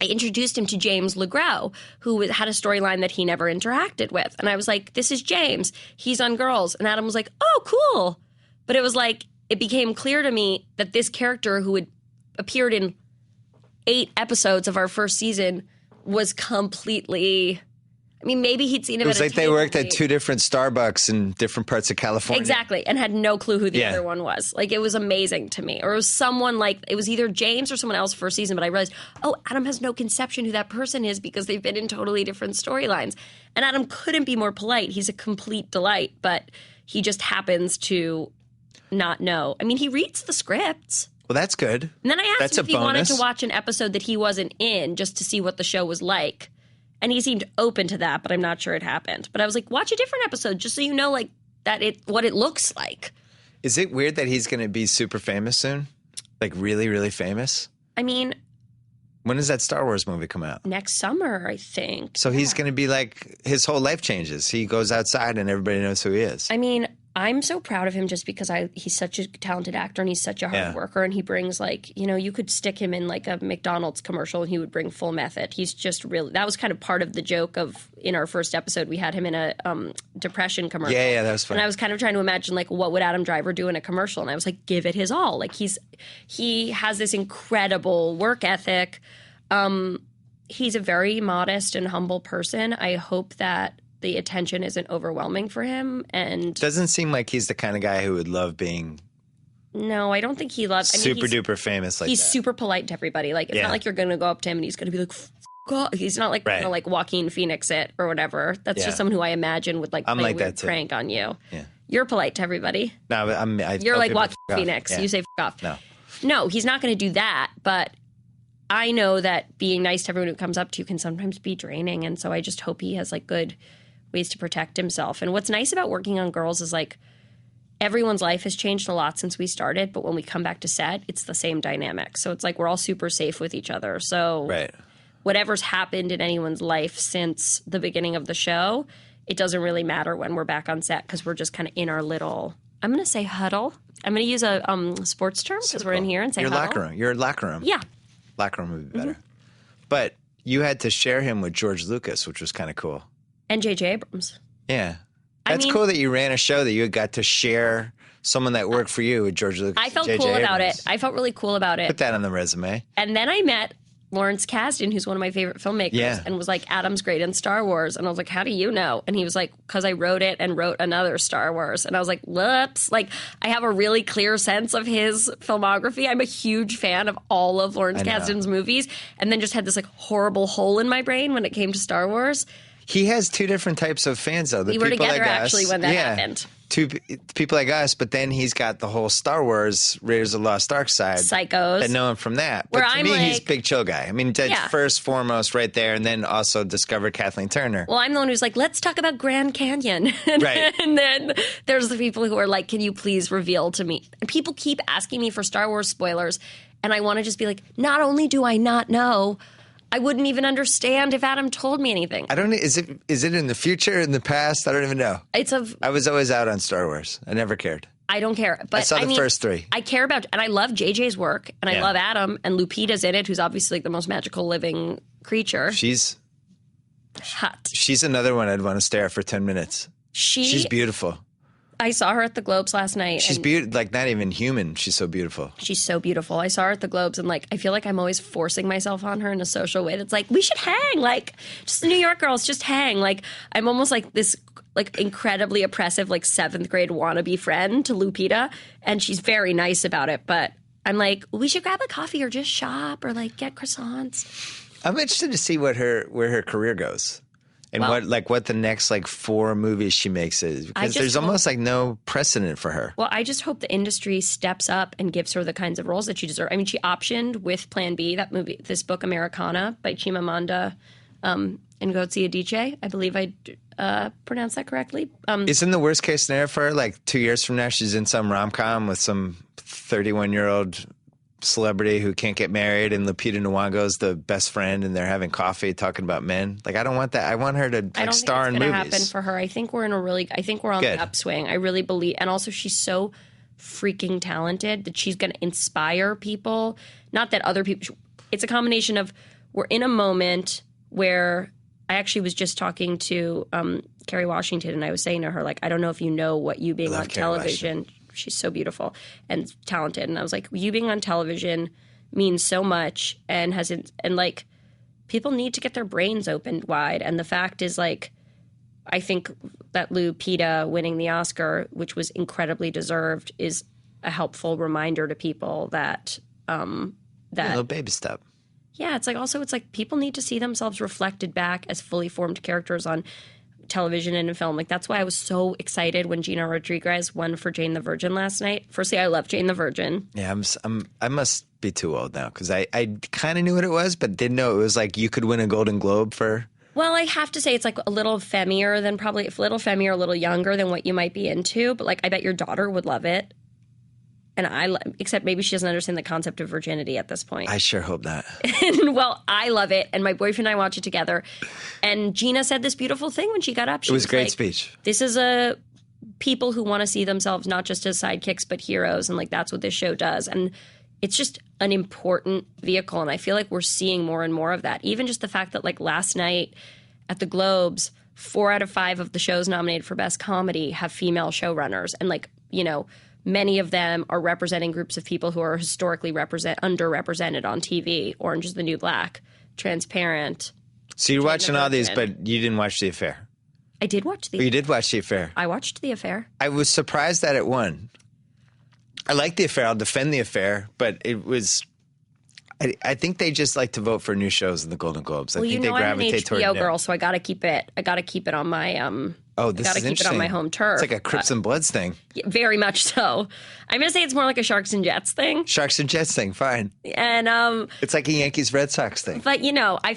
I introduced him to James LeGros, who had a storyline that he never interacted with. And I was like, this is James. He's on Girls. And Adam was like, oh, cool. But it was like, it became clear to me that this character who had appeared in 8 episodes of our first season was completely... I mean, maybe he'd seen him at a table. It was like they worked at 2 different Starbucks in different parts of California. Exactly, and had no clue who the other one was. Like, it was amazing to me. Or it was someone like, it was either James or someone else first season, but I realized, oh, Adam has no conception who that person is because they've been in totally different storylines. And Adam couldn't be more polite. He's a complete delight, but he just happens to not know. I mean, he reads the scripts. Well, that's good. And then I asked him if he wanted to watch an episode that he wasn't in just to see what the show was like. And he seemed open to that, but I'm not sure it happened. But I was like, watch a different episode just so you know like what it looks like. Is it weird that he's going to be super famous soon? Like really, really famous? I mean... When does that Star Wars movie come out? Next summer, I think. So he's going to be like, his whole life changes. He goes outside and everybody knows who he is. I mean, I'm so proud of him just because he's such a talented actor and he's such a hard worker, and he brings like, you know, you could stick him in like a McDonald's commercial and he would bring full method. He's just really, that was kind of part of the joke of, in our first episode, we had him in a depression commercial. Yeah, that was fun. And I was kind of trying to imagine like, what would Adam Driver do in a commercial? And I was like, give it his all. Like he has this incredible work ethic. He's a very modest and humble person. I hope that the attention isn't overwhelming for him, and doesn't seem like he's the kind of guy who would love being. No, I don't think he loves. Super duper famous. Like he's that. super polite to everybody. Like it's not like you're going to go up to him and he's going to be like, God. He's not like gonna, like Joaquin Phoenix it or whatever. That's just someone who I imagine would like play a weird prank on you. Yeah, you're polite to everybody. No, but you're like Joaquin Phoenix. You say F off. No, he's not going to do that. But I know that being nice to everyone who comes up to you can sometimes be draining, and so I just hope he has like good ways to protect himself. And what's nice about working on Girls is like everyone's life has changed a lot since we started, but when we come back to set, it's the same dynamic. So it's like we're all super safe with each other. So whatever's happened in anyone's life since the beginning of the show, it doesn't really matter when we're back on set because we're just kind of in our little, I'm going to say huddle. I'm going to use a sports term because we're in here and say your huddle. Locker room. Your locker room. Yeah. Locker room would be better. But you had to share him with George Lucas, which was kind of cool. And J.J. Abrams. Yeah. That's cool that you ran a show that you got to share someone that worked for you with George Lucas. I felt cool about it. I felt really cool about it. Put that on the resume. And then I met Lawrence Kasdan, who's one of my favorite filmmakers, and was like, Adam's great in Star Wars. And I was like, how do you know? And he was like, because I wrote it and wrote another Star Wars. And I was like, whoops. Like, I have a really clear sense of his filmography. I'm a huge fan of all of Lawrence Kasdan's movies. And then just had this like horrible hole in my brain when it came to Star Wars. He has two different types of fans, though. The we were people together like actually us, when that happened. Two people like us, but then he's got the whole Star Wars Raiders of the Lost Ark side. Psychos. That know him from that. But to me, he's a big chill guy. I mean, that's first, foremost right there, and then also discovered Kathleen Turner. Well, I'm the one who's like, let's talk about Grand Canyon. Right. And then there's the people who are like, can you please reveal to me? And people keep asking me for Star Wars spoilers, and I want to just be like, not only do I not know, I wouldn't even understand if Adam told me anything. I don't know. Is it in the future, in the past? I don't even know. I was always out on Star Wars. I never cared. I don't care. But I saw the first three. I care about, and I love JJ's work, and I love Adam, and Lupita's in it, who's obviously like the most magical living creature. She's hot. She's another one I'd want to stare at for 10 minutes. She's beautiful. I saw her at the Globes last night. She's beautiful, like not even human. She's so beautiful. She's so beautiful. I saw her at the Globes, and like I feel like I'm always forcing myself on her in a social way. That's like, we should hang, like just New York girls, just hang. Like I'm almost like this like incredibly oppressive like 7th grade wannabe friend to Lupita, and she's very nice about it. But I'm like, we should grab a coffee or just shop or like get croissants. I'm interested to see where her career goes. And what the next like 4 movies she makes is, because there's almost like no precedent for her. Well, I just hope the industry steps up and gives her the kinds of roles that she deserves. I mean, she optioned with Plan B, this book Americana by Chimamanda Ngozi Adichie. I believe I pronounced that correctly. Isn't the worst case scenario for her like 2 years from now she's in some rom-com with some 31-year-old celebrity who can't get married, and Lupita Nyong'o's the best friend, and they're having coffee talking about men? Like, I don't want that. I want her to like star in movies. I don't think it's going to happen for her. I think we're on the upswing. I really believe, and also she's so freaking talented that she's going to inspire people. Not that other people. It's a combination of we're in a moment where I actually was just talking to Kerry Washington, and I was saying to her, like, I don't know if you know what you being on television. She's so beautiful and talented. And I was like, you being on television means so much and like people need to get their brains opened wide. And the fact is, like, I think that Lupita winning the Oscar, which was incredibly deserved, is a helpful reminder to people that a little baby step. Yeah, it's like people need to see themselves reflected back as fully formed characters on television and in film. Like, that's why I was so excited when Gina Rodriguez won for Jane the Virgin last night. Firstly, I love Jane the Virgin. Yeah, I must be too old now because I kind of knew what it was, but didn't know it was like you could win a Golden Globe for. Well, I have to say it's like a little femmier than probably a little younger than what you might be into. But like, I bet your daughter would love it. And except maybe she doesn't understand the concept of virginity at this point. I sure hope not. And well, I love it. And my boyfriend and I watch it together. And Gina said this beautiful thing when she got up. It was a great speech. This is a people who want to see themselves not just as sidekicks but heroes, and like that's what this show does. And it's just an important vehicle, and I feel like we're seeing more and more of that. Even just the fact that like last night at the Globes, 4 out of 5 of the shows nominated for Best Comedy have female showrunners, and like, you know, many of them are representing groups of people who are historically underrepresented on TV. Orange is the New Black, Transparent. So you're watching all these, but you didn't watch The Affair. I did watch The Affair. You did watch The Affair. I watched The Affair. I was surprised that it won. I like The Affair. I'll defend The Affair, but it was... I think they just like to vote for new shows in the Golden Globes. I think they gravitate toward I'm an HBO girl, so I got to keep it. I got to keep it on my Oh, this is interesting. keep it on my home turf. It's like a Crips and Bloods thing. Yeah, very much so. I'm going to say it's more like a Sharks and Jets thing. Sharks and Jets thing, fine. And it's like a Yankees Red Sox thing. But you know, I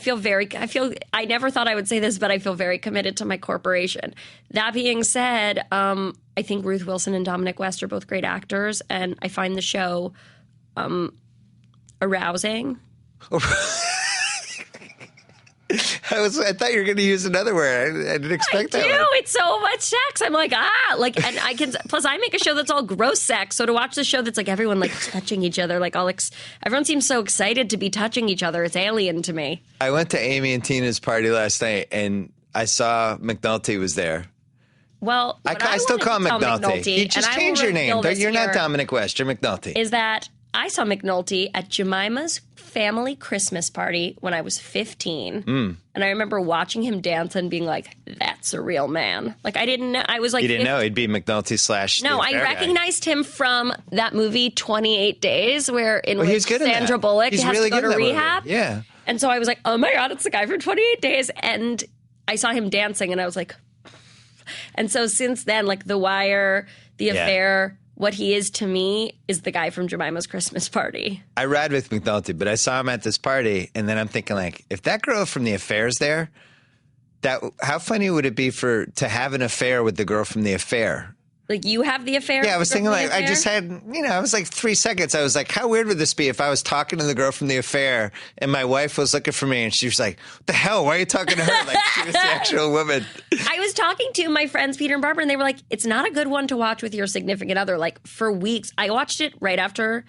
never thought I would say this, but I feel very committed to my corporation. That being said, I think Ruth Wilson and Dominic West are both great actors, and I find the show arousing. I thought you were going to use another word. I didn't expect that. It's so much sex. I'm like, and I can. Plus, I make a show that's all gross sex. So to watch the show that's like everyone like touching each other, like everyone seems so excited to be touching each other. It's alien to me. I went to Amy and Tina's party last night, and I saw McNulty was there. Well, I still call him McNulty. You just change your name. You're not Dominic West. You're McNulty. Is that I saw McNulty at Jemima's family Christmas party when I was 15. And I remember watching him dance and being like, that's a real man. Like, I didn't know. I was like, you didn't know he'd be McNulty / No, I recognized him from that movie 28 Days where which Sandra Bullock has to go to rehab. Movie. Yeah. And so I was like, oh my God, it's the guy from 28 Days. And I saw him dancing and I was like, and so since then, like The Wire, The Affair, what he is to me is the guy from Jemima's Christmas party. I ride with McNulty, but I saw him at this party, and then I'm thinking, like, if that girl from The Affair's there, how funny would it be to have an affair with the girl from The Affair? Like, you have the affair? Yeah, I was thinking, like, I just had, I was like 3 seconds. I was like, how weird would this be if I was talking to the girl from The Affair and my wife was looking for me and she was like, what the hell? Why are you talking to her? Like, she was the actual woman. I was talking to my friends, Peter and Barbara, and they were like, it's not a good one to watch with your significant other. Like, for weeks. I watched it right after.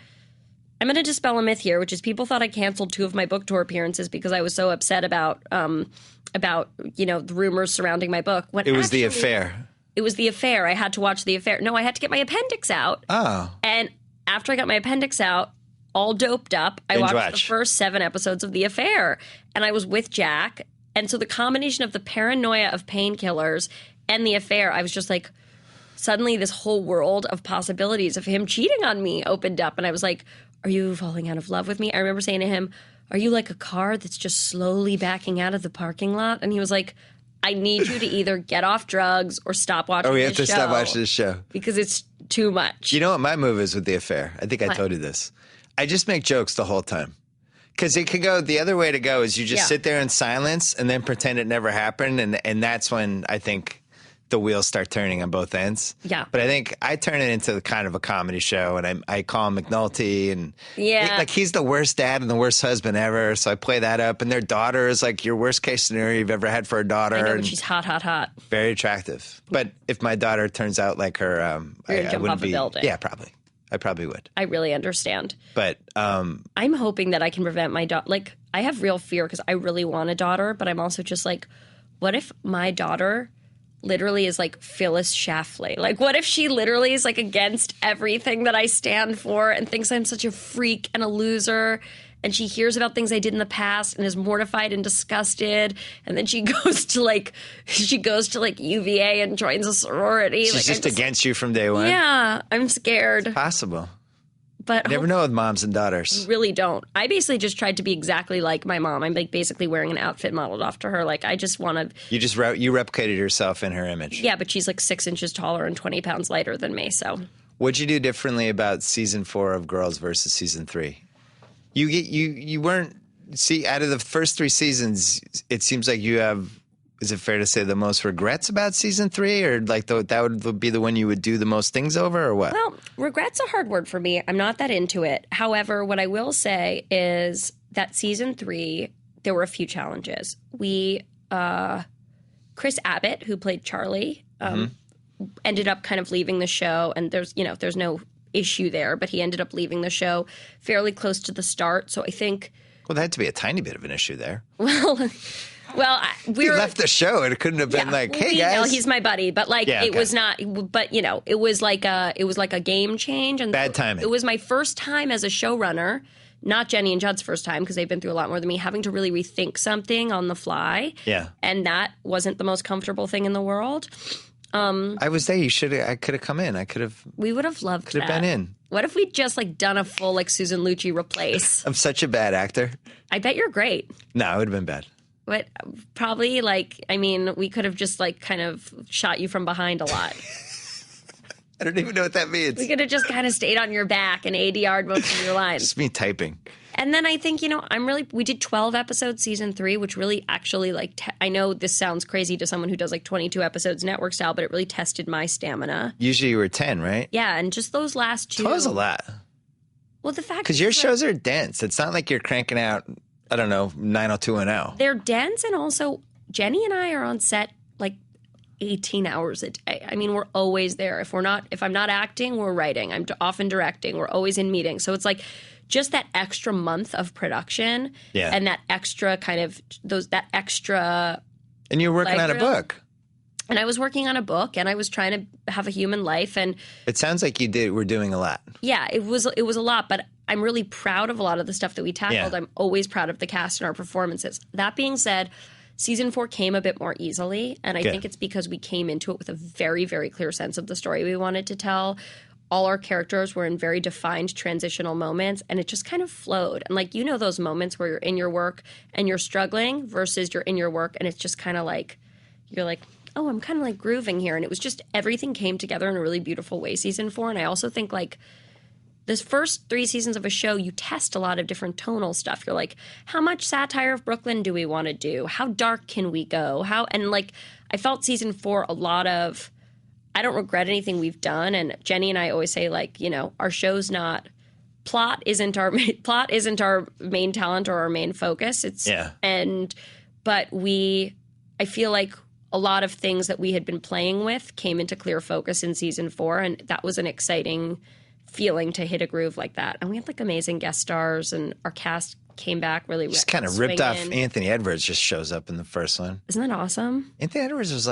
I'm going to dispel a myth here, which is people thought I canceled 2 of my book tour appearances because I was so upset about the rumors surrounding my book. It was The Affair. It was The Affair. I had to watch The Affair. No, I had to get my appendix out. Oh. And after I got my appendix out, all doped up, I watched the first 7 episodes of The Affair. And I was with Jack. And so the combination of the paranoia of painkillers and The Affair, I was just like, suddenly this whole world of possibilities of him cheating on me opened up. And I was like, are you falling out of love with me? I remember saying to him, are you like a car that's just slowly backing out of the parking lot? And he was like, I need you to either get off drugs or stop watching this show. Oh, we have to stop watching this show. Because it's too much. You know what my move is with The Affair? I think I told you this. I just make jokes the whole time. Because it could go, the other way to go is you just sit there in silence and then pretend it never happened. And that's when I think the wheels start turning on both ends. Yeah. But I think I turn it into kind of a comedy show, and I call him McNulty, and he's the worst dad and the worst husband ever. So I play that up, and their daughter is like your worst case scenario you've ever had for a daughter. I know, but she's hot, hot, hot. Very attractive. But if my daughter turns out like her, You're jump off a building. Yeah, probably. I probably would. I really understand. But I'm hoping that I can prevent my daughter. Like, I have real fear because I really want a daughter, but I'm also just like, what if my daughter literally is like Phyllis Schlafly? Like, what if she literally is like against everything that I stand for and thinks I'm such a freak and a loser, and she hears about things I did in the past and is mortified and disgusted, and then she goes to UVA and joins a sorority. She's just against you from day one. Yeah, I'm scared. It's possible. But you never know with moms and daughters. You really don't. I basically just tried to be exactly like my mom. I'm like basically wearing an outfit modeled after her. Like, I just want to. You replicated yourself in her image. Yeah, but she's like 6 inches taller and 20 pounds lighter than me. So what'd you do differently about season 4 of Girls versus season 3? You weren't out of the first 3 seasons. It seems like you have. Is it fair to say the most regrets about season 3, or like that would be the one you would do the most things over, or what? Well, regret's a hard word for me. I'm not that into it. However, what I will say is that season 3, there were a few challenges. Chris Abbott, who played Charlie, ended up kind of leaving the show, and there's no issue there, but he ended up leaving the show fairly close to the start. So I think, Well, there had to be a tiny bit of an issue there. we He left the show, and it couldn't have been hey guys. No, he's my buddy, but it was not. But it was like a game change, and bad timing. It was my first time as a showrunner, not Jenny and Judd's first time because they've been through a lot more than me, having to really rethink something on the fly. Yeah, and that wasn't the most comfortable thing in the world. I was there. I could have come in. We would have loved. Could have been in. What if we'd just done a full Susan Lucci replace? I'm such a bad actor. I bet you're great. No, it would have been bad. But probably we could have just kind of shot you from behind a lot. I don't even know what that means. We could have just kind of stayed on your back and ADR'd most of your lines. Just me typing. And then I think, we did 12 episodes season 3, which really actually I know this sounds crazy to someone who does 22 episodes network style, but it really tested my stamina. Usually you were 10, right? Yeah. And just those last 2. 12's a lot. Well, the fact because your shows are dense. It's not like you're cranking out, I don't know, 90210. They're dense. And also Jenny and I are on set 18 hours a day. I mean, we're always there. If I'm not acting, we're writing. I'm often directing. We're always in meetings. So it's just that extra month of production and that extra that extra. And you're working on a book. And I was working on a book, and I was trying to have a human life. And it sounds like we're doing a lot. Yeah, it was a lot, but I'm really proud of a lot of the stuff that we tackled. Yeah. I'm always proud of the cast and our performances. That being said, season 4 came a bit more easily, and I think it's because we came into it with a very, very clear sense of the story we wanted to tell. All our characters were in very defined transitional moments, and it just kind of flowed. And those moments where you're in your work and you're struggling versus you're in your work and it's just kind of you're oh, I'm kind of grooving here. And it was just everything came together in a really beautiful way, season 4. And I also think this first 3 seasons of a show, you test a lot of different tonal stuff. You're how much satire of Brooklyn do we want to do? How dark can we go? I felt season 4 a lot of, I don't regret anything we've done. And Jenny and I always say our show's not, plot isn't our main talent or our main focus. But I feel a lot of things that we had been playing with came into clear focus in season 4. And that was an exciting feeling to hit a groove like that. And we had amazing guest stars, and our cast came back really just kind of ripped off. Anthony Edwards just shows up in the first one. Isn't that awesome? Anthony Edwards was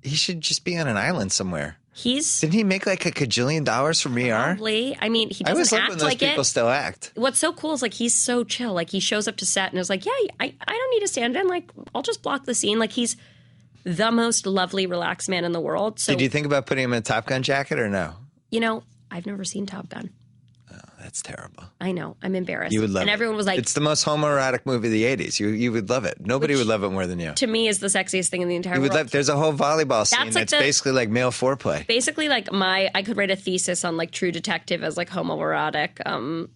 he should just be on an island somewhere. Didn't he make a kajillion dollars from ER? Probably. I mean, he doesn't I always love act when those people still act. What's so cool is he's so chill. He shows up to set and is yeah, I don't need to stand in. I'll just block the scene. He's the most lovely, relaxed man in the world. So, did you think about putting him in a Top Gun jacket or no? I've never seen Top Gun. Oh, that's terrible. I know. I'm embarrassed. You would love it. And everyone was it's the most homoerotic movie of the 80s. You would love it. Nobody would love it more than you. To me, is the sexiest thing in the entire world. There's a whole volleyball scene that's basically male foreplay. Basically, I could write a thesis on True Detective as homoerotic.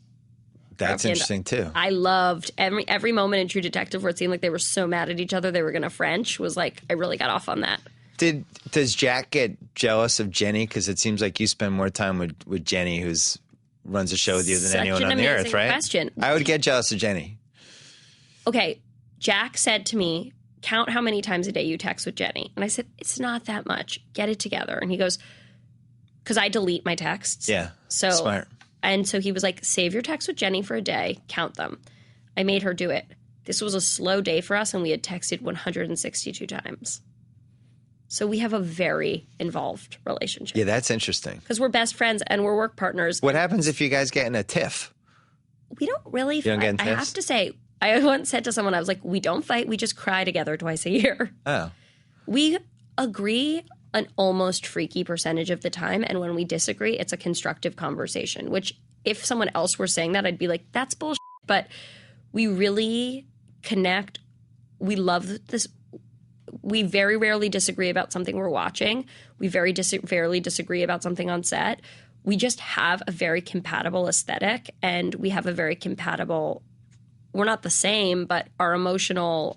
That's interesting too. I loved every moment in True Detective where it seemed like they were so mad at each other they were going to French. I really got off on that. Does Jack get jealous of Jenny? Because it seems like you spend more time with Jenny, who's runs a show with you than anyone on the earth, right? Question. I would get jealous of Jenny. Okay, Jack said to me, "Count how many times a day you text with Jenny," and I said, "It's not that much. Get it together." And he goes, "Because I delete my texts." Yeah. So smart. And so he was save your texts with Jenny for a day, count them. I made her do it. This was a slow day for us, and we had texted 162 times. So we have a very involved relationship. Yeah, that's interesting. Because we're best friends and we're work partners. What happens if you guys get in a tiff? We don't really fight. You don't get in I tiffs? have to say, I once said to someone, I was we don't fight, we just cry together twice a year. Oh. We agree an almost freaky percentage of the time, and when we disagree, it's a constructive conversation, which if someone else were saying that, I'd be that's bullshit. But we really connect. We love this. We very rarely disagree about something we're watching. We very rarely disagree about something on set. We just have a very compatible aesthetic, and we have a very compatible, we're not the same, but our emotional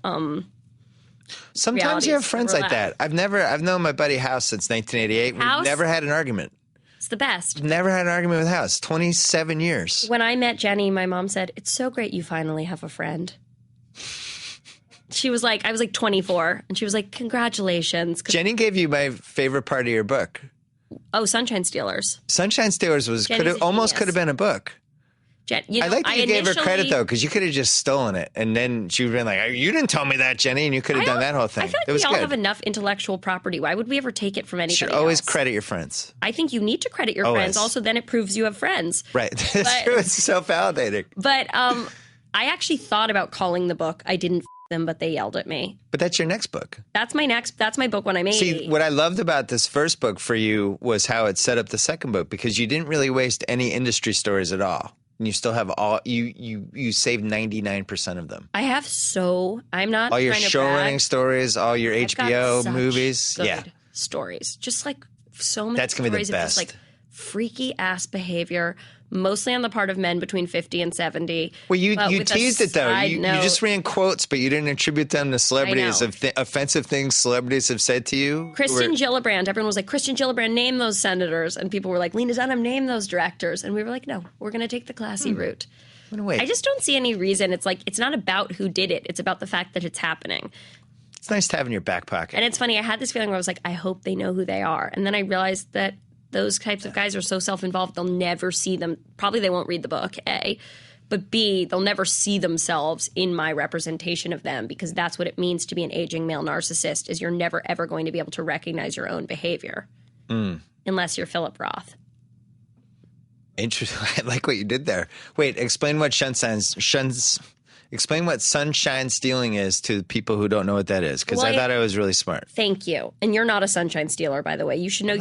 sometimes you have friends like that. I've known my buddy House since 1988. We've never had an argument. It's the best. Never had an argument with House. 27 years. When I met Jenny, my mom said, "It's so great you finally have a friend." She was like, I was like 24, and she was like, congratulations. Jenny gave you my favorite part of your book. Oh, Sunshine Stealers. Sunshine Stealers was Jenny's could have been a book. I like that you gave her credit, though, because you could have just stolen it. And then she would have been like, you didn't tell me that, Jenny, and you could have done that whole thing. I feel like we all have enough intellectual property. Why would we ever take it from anybody else? You should always else? Credit your friends. I think you need to credit your friends. Also, then it proves you have friends. Right. That's true. It's self-validating. But I actually thought about calling the book. I didn't them, but they yelled at me. But that's your next book. That's my book when I'm 80. See, what I loved about this first book for you was how it set up the second book, because you didn't really waste any industry stories at all. And you still have you saved 99% of them. I'm not all your trying to show brag. running stories, all your I've HBO got movies. good stories. Just like so many That's gonna be the stories of best. just like freaky ass behavior, mostly on the part of men between 50 and 70. Well, you teased it, though. You just ran quotes, but you didn't attribute them to celebrities of offensive things celebrities have said to you. Kristen Gillibrand. Everyone was like, Kristen Gillibrand, name those senators. And people were like, Lena Dunham, name those directors. And we were like, no, we're going to take the classy route. Wait. I just don't see any reason. It's like, it's not about who did it. It's about the fact that it's happening. It's nice to have in your back pocket. And it's funny. I had this feeling where I was like, I hope they know who they are. And then I realized that those types of guys are so self-involved, they'll never see them. Probably they won't read the book, A. But B, they'll never see themselves in my representation of them, because that's what it means to be an aging male narcissist, is you're never, ever going to be able to recognize your own behavior unless you're Philip Roth. Interesting. I like what you did there. Wait, explain what sunshine stealing is to people who don't know what that is, because I thought I was really smart. Thank you. And you're not a sunshine stealer, by the way. You should know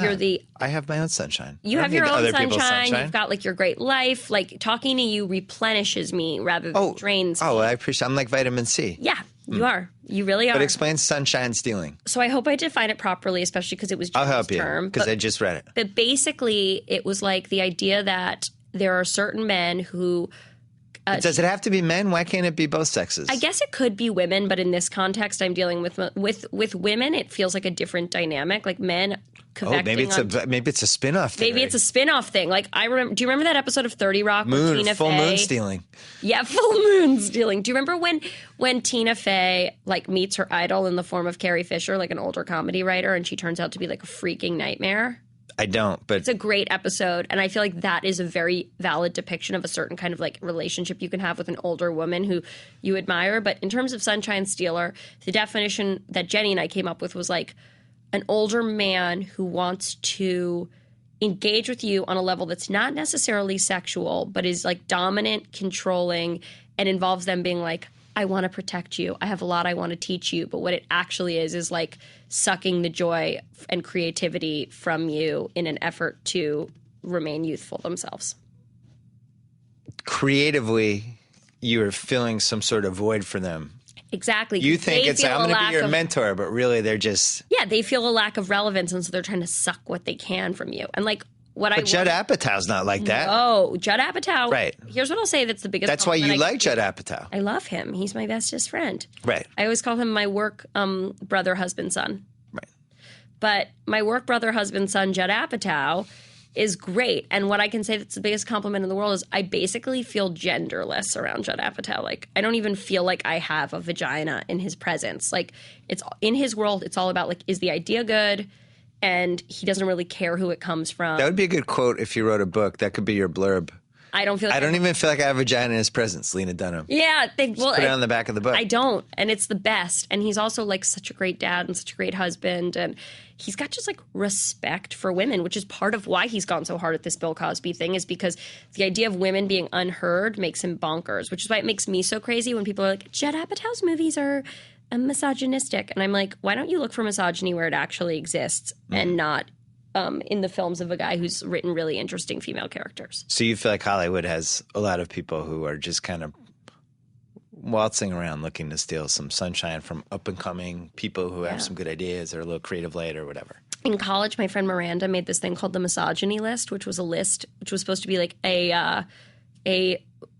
I have my own sunshine. You have your own sunshine. You've got like your great life. Like talking to you replenishes me rather than drains me. Oh, I appreciate. I'm like vitamin C. Yeah, you are. You really are. But explain sunshine stealing. So I hope I define it properly, especially because it was Jenny's I'll help you, term. because I just read it. But basically, it was like the idea that there are certain men who... Does it have to be men? Why can't it be both sexes? I guess it could be women, but in this context, I'm dealing with women. It feels like a different dynamic. Like men. Maybe it's a spin-off theory. Maybe it's a spin-off thing. Like I remember. Do you remember that episode of 30 Rock with Tina Fey? Full moon stealing. Yeah, full moon stealing. Do you remember when Tina Fey like meets her idol in the form of Carrie Fisher, like an older comedy writer, and she turns out to be like a freaking nightmare? I don't, but it's a great episode, and I feel like that is a very valid depiction of a certain kind of like relationship you can have with an older woman who you admire. But in terms of Sunshine Stealer, the definition that Jenny and I came up with was like an older man who wants to engage with you on a level that's not necessarily sexual, but is like dominant, controlling, and involves them being like, I want to protect you. I have a lot I want to teach you. But what it actually is like sucking the joy and creativity from you in an effort to remain youthful themselves. Creatively, you're filling some sort of void for them. Exactly. You think it's like, I'm going to be your mentor, but really they're just... Yeah, they feel a lack of relevance, and so they're trying to suck what they can from you. And like... But Judd Apatow's not like that. Oh, Judd Apatow. Right. Here's what I'll say that's the biggest That's why you like Judd Apatow. I love him. He's my bestest friend. Right. I always call him my work brother, husband, son. Right. But my work brother, husband, son, Judd Apatow, is great. And what I can say that's the biggest compliment in the world is I basically feel genderless around Judd Apatow. Like, I don't even feel like I have a vagina in his presence. Like, it's in his world, it's all about, like, is the idea good? And he doesn't really care who it comes from. That would be a good quote if you wrote a book. That could be your blurb. I don't even feel like I have a vagina in his presence, Lena Dunham. Yeah. Put it on the back of the book. I don't. And it's the best. And he's also like such a great dad and such a great husband. And he's got just like respect for women, which is part of why he's gone so hard at this Bill Cosby thing, is because the idea of women being unheard makes him bonkers, which is why it makes me so crazy when people are like, Judd Apatow's movies are misogynistic. And I'm like, why don't you look for misogyny where it actually exists and not in the films of a guy who's written really interesting female characters? So you feel like Hollywood has a lot of people who are just kind of waltzing around looking to steal some sunshine from up-and-coming people who have some good ideas or a little creative light or whatever. In college, my friend Miranda made this thing called the misogyny list, which was a list which was supposed to be like a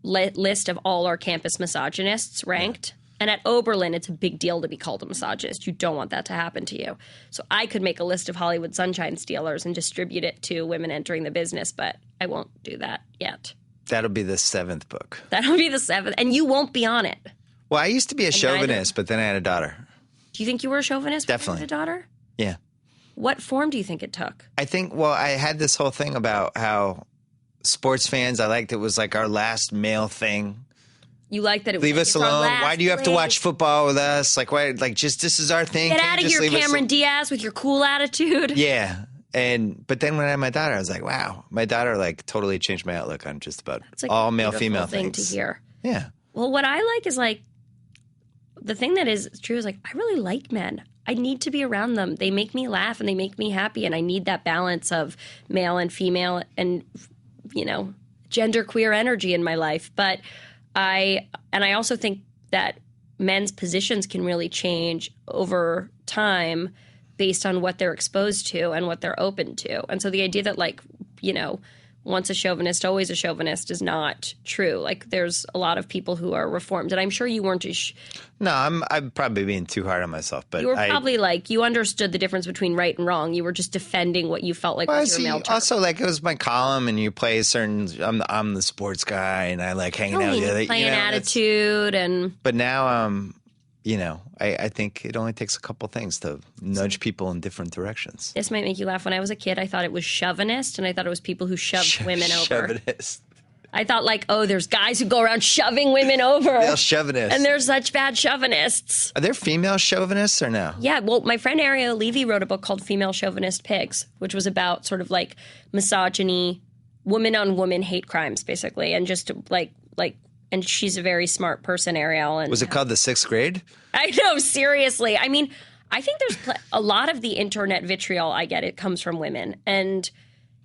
list of all our campus misogynists ranked. Yeah. And at Oberlin, it's a big deal to be called a misogynist. You don't want that to happen to you. So I could make a list of Hollywood sunshine stealers and distribute it to women entering the business, but I won't do that yet. That'll be the 7th book. That'll be the 7th. And you won't be on it. Well, I used to be a And chauvinist, but then I had a daughter. Do you think you were a chauvinist when you Definitely. had a daughter? Yeah. What form do you think it took? I think, well, I had this whole thing about how sports fans, I liked it was like our last male thing. You like that it was Leave like, us it's our alone. last Why do you have to place. watch football with us? Like, why? Like, just this is our thing. Get Can't out you of just here, leave us Cameron Diaz, with your cool attitude. Yeah. But then when I had my daughter, I was like, wow, my daughter like totally changed my outlook on just about It's like all a male beautiful female thing things. to hear. Yeah. Well, what I like is like the thing that is true is like I really like men. I need to be around them. They make me laugh and they make me happy, and I need that balance of male and female and gender queer energy in my life. But I also think that men's positions can really change over time based on what they're exposed to and what they're open to. And so the idea that once a chauvinist, always a chauvinist is not true. Like there's a lot of people who are reformed, and I'm sure you weren't No, I'm probably being too hard on myself, but you were probably you understood the difference between right and wrong. You were just defending what you felt like was your male turf. Also, like it was my column, and you play certain. I'm the sports guy, and I like hanging out with you. Playing attitude, and but now, I think it only takes a couple things to nudge people in different directions. This might make you laugh. When I was a kid, I thought it was chauvinist, and I thought it was people who shoved women over. Chauvinist. I thought there's guys who go around shoving women over. They're chauvinists. And they're such bad chauvinists. Are there female chauvinists or no? Yeah, well, my friend Ariel Levy wrote a book called Female Chauvinist Pigs, which was about sort of like misogyny, woman-on-woman hate crimes, basically, and just and she's a very smart person, Ariel. And Was it called The Sixth Grade? I know, seriously. I mean, I think there's a lot of the internet vitriol I get, it comes from women. And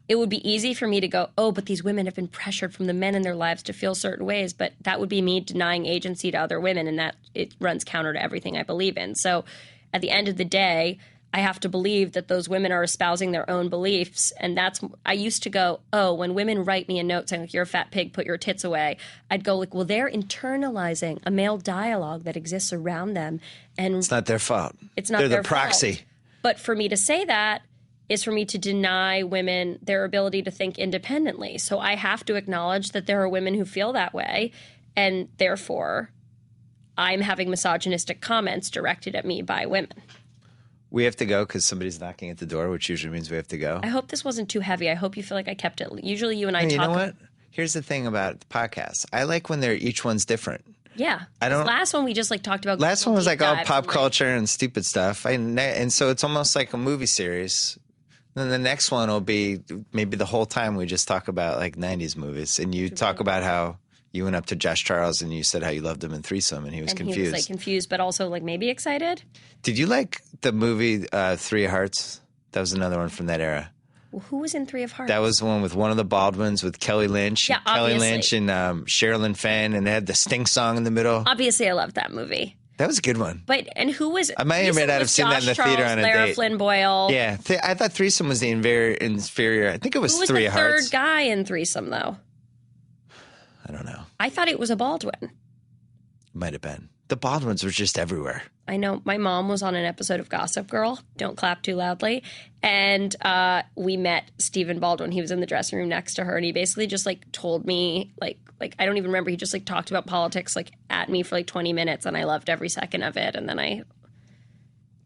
it would be easy for me to go, oh, but these women have been pressured from the men in their lives to feel certain ways. But that would be me denying agency to other women, and that it runs counter to everything I believe in. So at the end of the day, I have to believe that those women are espousing their own beliefs. And I used to go, oh, when women write me a note saying, like, you're a fat pig, put your tits away, I'd go like, well, they're internalizing a male dialogue that exists around them. And it's not their fault. It's not They're their the proxy. fault. But for me to say that is for me to deny women their ability to think independently. So I have to acknowledge that there are women who feel that way. And therefore, I'm having misogynistic comments directed at me by women. We have to go because somebody's knocking at the door, which usually means we have to go. I hope this wasn't too heavy. I hope you feel like I kept it. Usually you and I talk. You know what? Here's the thing about the podcast. I like when each one's different. Yeah. I don't. Last one we just talked about. Last one was deep all dives pop and, culture and stupid stuff. And so it's almost like a movie series. Then the next one will be maybe the whole time we just talk about like 90s movies. And you talk about how you went up to Josh Charles and you said how you loved him in Threesome, and he was confused. He was confused, but also maybe excited. Did you like the movie Three of Hearts? That was another one from that era. Well, who was in Three of Hearts? That was the one with one of the Baldwins with Kelly Lynch. Yeah, Kelly obviously. Lynch and Sherilyn Fenn, and they had the Sting song in the middle. Obviously, I loved that movie. That was a good one. And who was? I might not have seen that in the theater on a Lara date. Flynn Boyle. Yeah, I thought Threesome was the inferior. I think it was Who was Three the of third Hearts. guy in Threesome, though? I don't know. I thought it was a Baldwin. Might have been. The Baldwins were just everywhere. I know. My mom was on an episode of Gossip Girl. Don't clap too loudly. And we met Stephen Baldwin. He was in the dressing room next to her, and he basically just told me I don't even remember. He just talked about politics at me for 20 minutes, and I loved every second of it. And then I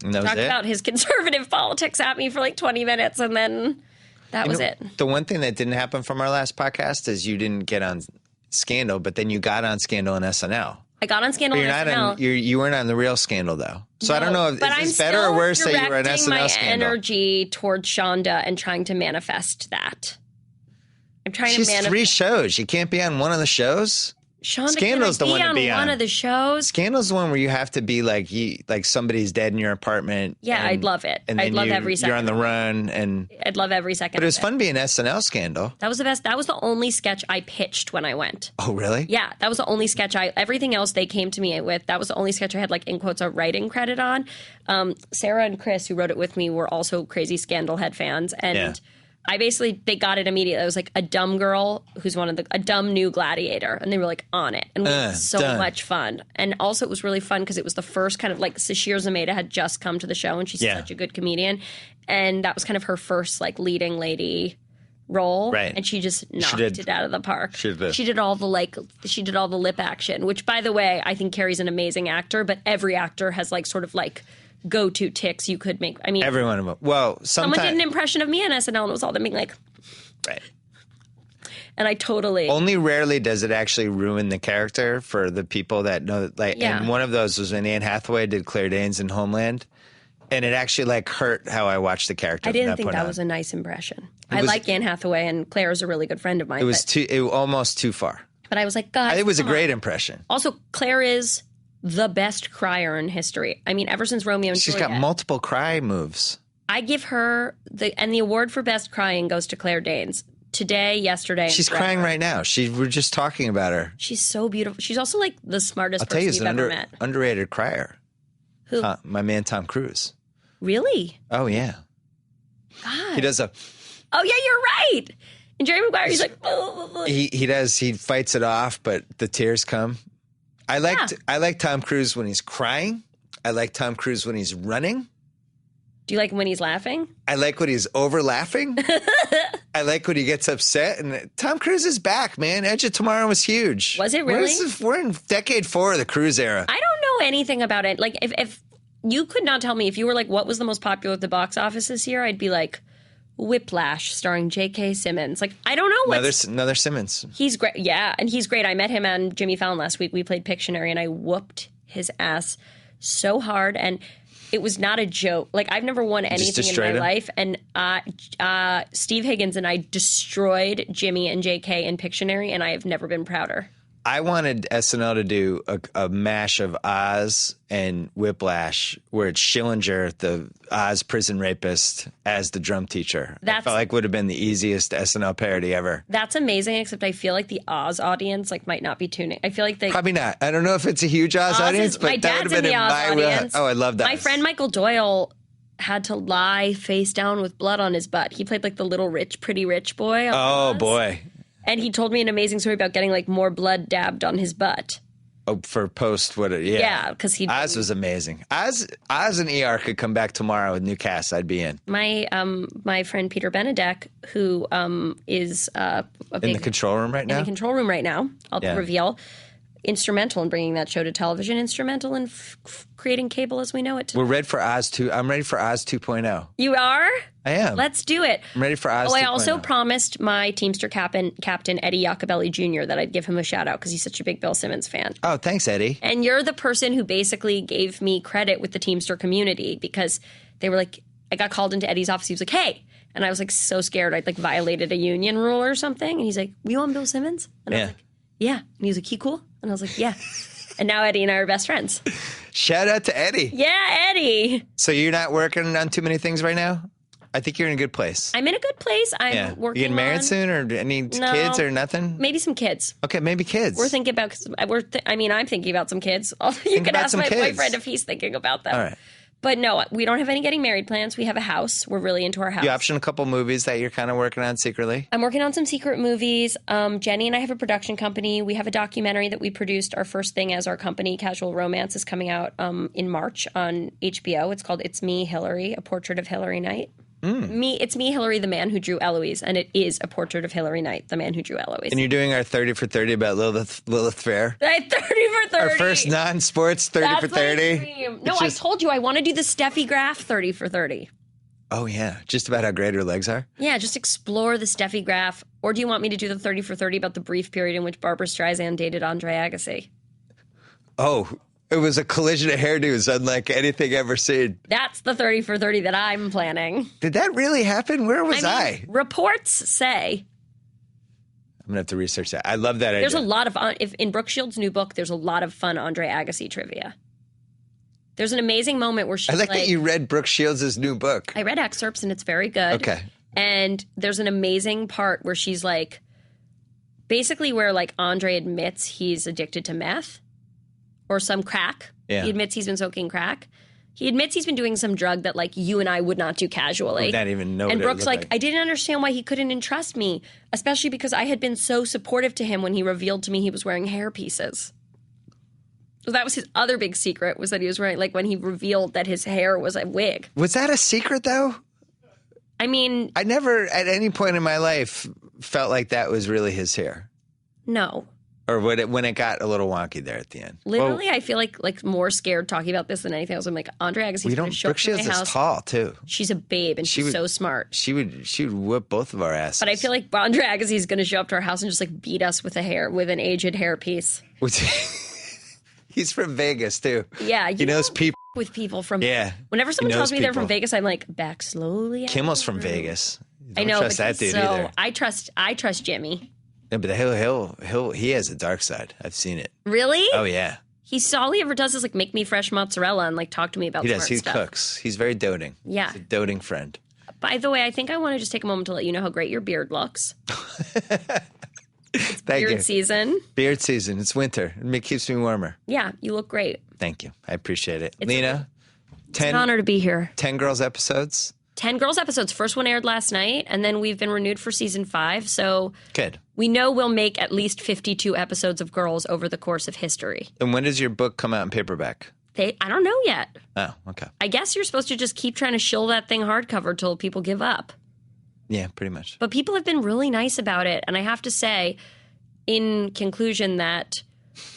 talked about his conservative politics at me for 20 minutes, and then that was it. The one thing that didn't happen from our last podcast is you didn't get on Scandal, but then you got on Scandal and SNL. I got on Scandal and SNL. You weren't on the real Scandal, though. So No, I don't know if it's better or worse that you were on SNL my Scandal. energy towards Shonda and trying to manifest that. I'm trying She's to manifest. 3 shows. You can't be on one of the shows? Shonda, Scandal's the one to be on. one of the shows. Scandal's the one where you have to be like somebody's dead in your apartment. Yeah, I'd love it. I'd love every second. You're on the run, and I'd love every second. But it was fun being SNL Scandal. That was the best. That was the only sketch I pitched when I went. Oh, really? Yeah, that was the only sketch everything else they came to me with. That was the only sketch I had in quotes a writing credit on. Sarah and Chris, who wrote it with me, were also crazy Scandal head fans, and. Yeah. They got it immediately. It was a dumb girl who's a dumb new gladiator. And they were on it. And it was so much fun. And also it was really fun because it was the first kind of Sashir Zameda had just come to the show and she's such a good comedian. And that was kind of her first leading lady role, Right. and she just knocked did. it out of the park. She did. She did all the lip action, which, by the way, I think Carrie's an amazing actor, but every actor has like sort of like go-to ticks you could make. I mean, Every one of them. Well, someone did an sometimes. impression of me on SNL, and it was all them being like, Right. and I totally. Only rarely does it actually ruin the character for the people that know. Like, Yeah. and one of those was when Anne Hathaway did Claire Danes in Homeland, and it actually like hurt how I watched the character. I from didn't think point that on. was a nice impression. It I was- like Anne Hathaway, and Claire is a really good friend of mine. It was almost too far. but I was like, God, It was a come great on. impression. Also, Claire is the best crier in history. I mean, ever since Romeo and She's Juliet, got multiple cry moves. I give her the award for best crying goes to Claire Danes. Today, yesterday, and She's forever. crying right now. We're just talking about her. She's so beautiful. She's also like the smartest I'll tell person you, you've he's an ever met. underrated crier. Who? My man Tom Cruise. Really? Oh yeah, God. he does a. Oh yeah, you're right. And Jerry Maguire, he's like, He does. He fights it off, but the tears come. I like Tom Cruise when he's crying. I like Tom Cruise when he's running. do you like him when he's laughing? I like when he's over laughing. I like when he gets upset. And Tom Cruise is back, man. Edge of Tomorrow was huge. Was it really? We're in decade 4 of the Cruise era. I don't know anything about it. Like, if you could not tell me, if you were like, what was the most popular at the box office this year, I'd be like, Whiplash, starring J.K. Simmons. Like, I don't know what. Another Simmons. He's great. Yeah, and he's great. I met him on Jimmy Fallon last week. We played Pictionary, and I whooped his ass so hard. And it was not a joke. Like, I've never won anything in my destroyed him? life. And Steve Higgins and I destroyed Jimmy and J.K. in Pictionary, and I have never been prouder. I wanted SNL to do a mash of Oz and Whiplash, where it's Schillinger, the Oz prison rapist, as the drum teacher. I felt like would have been the easiest SNL parody ever. That's amazing, except I feel like the Oz audience like might not be tuning. I feel like they Probably not. I don't know if it's a huge Oz audience, but my that would dad's have been in the Oz my audience. Oh, I love that. My friend Michael Doyle had to lie face down with blood on his butt. He played like the little pretty rich boy. Oh Oz. boy. And he told me an amazing story about getting like more blood dabbed on his butt. Oh, for post what? Yeah, Yeah, because he Oz was amazing. Oz and ER could come back tomorrow with new casts. I'd be in. My friend Peter Benedek, who is a big, In the control room right in now. the control room right now. I'll Yeah. reveal. Instrumental in bringing that show to television. Instrumental in creating cable as we know it. We're ready for Oz 2. I'm ready for Oz 2.0. You are? I am. Let's do it. I'm ready for Oz 2.0. I also promised my Teamster captain Eddie Iacobelli Jr. that I'd give him a shout out because he's such a big Bill Simmons fan. Oh, thanks, Eddie. And you're the person who basically gave me credit with the Teamster community because they were like, I got called into Eddie's office. He was like, hey. And I was like so scared I'd like violated a union rule or something. And he's like, were you on Bill Simmons? And I was like, yeah. And he was like, he cool? And I was like, yeah. And now Eddie and I are best friends. Shout out to Eddie. Yeah, Eddie. So you're not working on too many things right now? I think you're in a good place. I'm in a good place. I'm working You getting married on soon or any kids or nothing? maybe some kids. Okay, maybe kids. We're thinking about, I'm thinking about some kids. You can about ask some my kids. boyfriend if he's thinking about them. All right. But no, we don't have any getting married plans. We have a house. We're really into our house. You option a couple movies that you're kind of working on secretly. I'm working on some secret movies. Jenny and I have a production company. We have a documentary that we produced. Our first thing as our company, Casual Romance, is coming out in March on HBO. It's called It's Me, Hillary, A Portrait of Hillary Knight. It's me, Hillary, the man who drew Eloise, and it is a portrait of Hillary Knight, the man who drew Eloise. And you're doing our 30 for 30 about Lilith Fair. 30 for 30. Our first non-sports 30 That's for my 30. dream. No, I told you I want to do the Steffi Graf 30 for 30. Oh, yeah. Just about how great her legs are. Yeah, just explore the Steffi Graf. Or do you want me to do the 30 for 30 about the brief period in which Barbara Streisand dated Andre Agassi? Oh, it was a collision of hairdos unlike anything ever seen. That's the 30 for 30 that I'm planning. Did that really happen? Where was I? Reports say. I'm going to have to research that. I love that idea. There's a lot of, in Brooke Shields' new book, there's a lot of fun Andre Agassi trivia. There's an amazing moment where she's I like that you read Brooke Shields' new book. I read excerpts and it's very good. Okay. And there's an amazing part where she's like, basically where like Andre admits he's addicted to meth or some crack. Yeah. He admits he's been soaking crack. He admits he's been doing some drug that like you and I would not do casually. Would not even know And what it Brooke's looked like, like. I didn't understand why he couldn't entrust me, especially because I had been so supportive to him when he revealed to me he was wearing hair pieces. So that was his other big secret, was that he was wearing, like when he revealed that his hair was a wig. Was that a secret, though? I mean, I never at any point in my life felt like that was really his hair. no. Or when it got a little wonky there at the end. Literally, I feel like more scared talking about this than anything else. I'm like, Andre Agassi's going to show up Brooke to my Shields house. is tall too. She's a babe and she's so smart. She would whip both of our asses. But I feel like Andre Agassi's going to show up to our house and just like beat us with an aged hairpiece. He's from Vegas too. Yeah, he knows people. With people from Whenever Whenever someone tells me they're from Vegas, I'm like, back slowly. Kimmel's from Vegas. I know, trust that dude either. I trust Jimmy. Yeah, but he has a dark side. I've seen it. Really? Oh yeah. All he ever does is like make me fresh mozzarella and like talk to me about. He does. He stuff. cooks. He's very doting. Yeah, he's a doting friend. By the way, I think I want to just take a moment to let you know how great your beard looks. Thank beard you. season. Beard season. It's winter. It keeps me warmer. Yeah, you look great. Thank you. I appreciate it. Lena, it's an honor to be here. 10 Girls episodes. 10 Girls episodes. First one aired last night, and then we've been renewed for season 5. So good. We know we'll make at least 52 episodes of Girls over the course of history. And when does your book come out in paperback? I don't know yet. Oh, okay. I guess you're supposed to just keep trying to shill that thing hardcover till people give up. Yeah, pretty much. But people have been really nice about it, and I have to say, in conclusion, that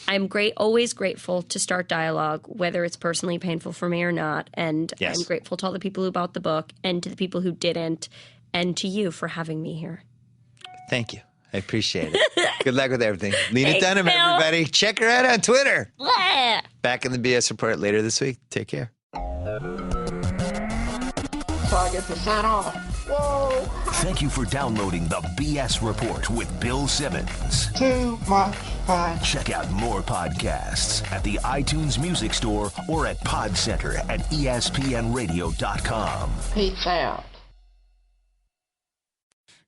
I'm always grateful to start dialogue, whether it's personally painful for me or not. And yes. I'm grateful to all the people who bought the book and to the people who didn't, and to you for having me here. Thank you. I appreciate it. Good luck with everything. Lena Thanks, Dunham, Bill. everybody. Check her out on Twitter. Blah. Back in the BS Report later this week. Take care. So I get to sign off. Whoa. Thank you for downloading the BS Report with Bill Simmons. Too much fun. Check out more podcasts at the iTunes Music Store or at Podcenter at ESPNradio.com. Peace out.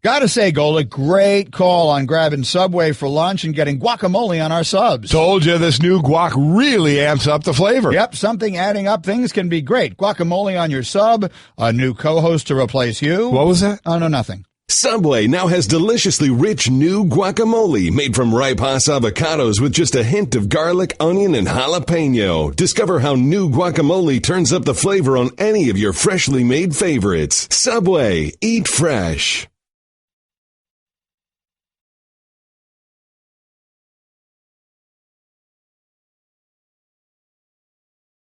Gotta say, Golick, great call on grabbing Subway for lunch and getting guacamole on our subs. Told you this new guac really amps up the flavor. Yep, something adding up things can be great. Guacamole on your sub, a new co-host to replace you. What was that? Oh, no, nothing. Subway now has deliciously rich new guacamole made from ripe Hass avocados with just a hint of garlic, onion, and jalapeno. Discover how new guacamole turns up the flavor on any of your freshly made favorites. Subway, eat fresh.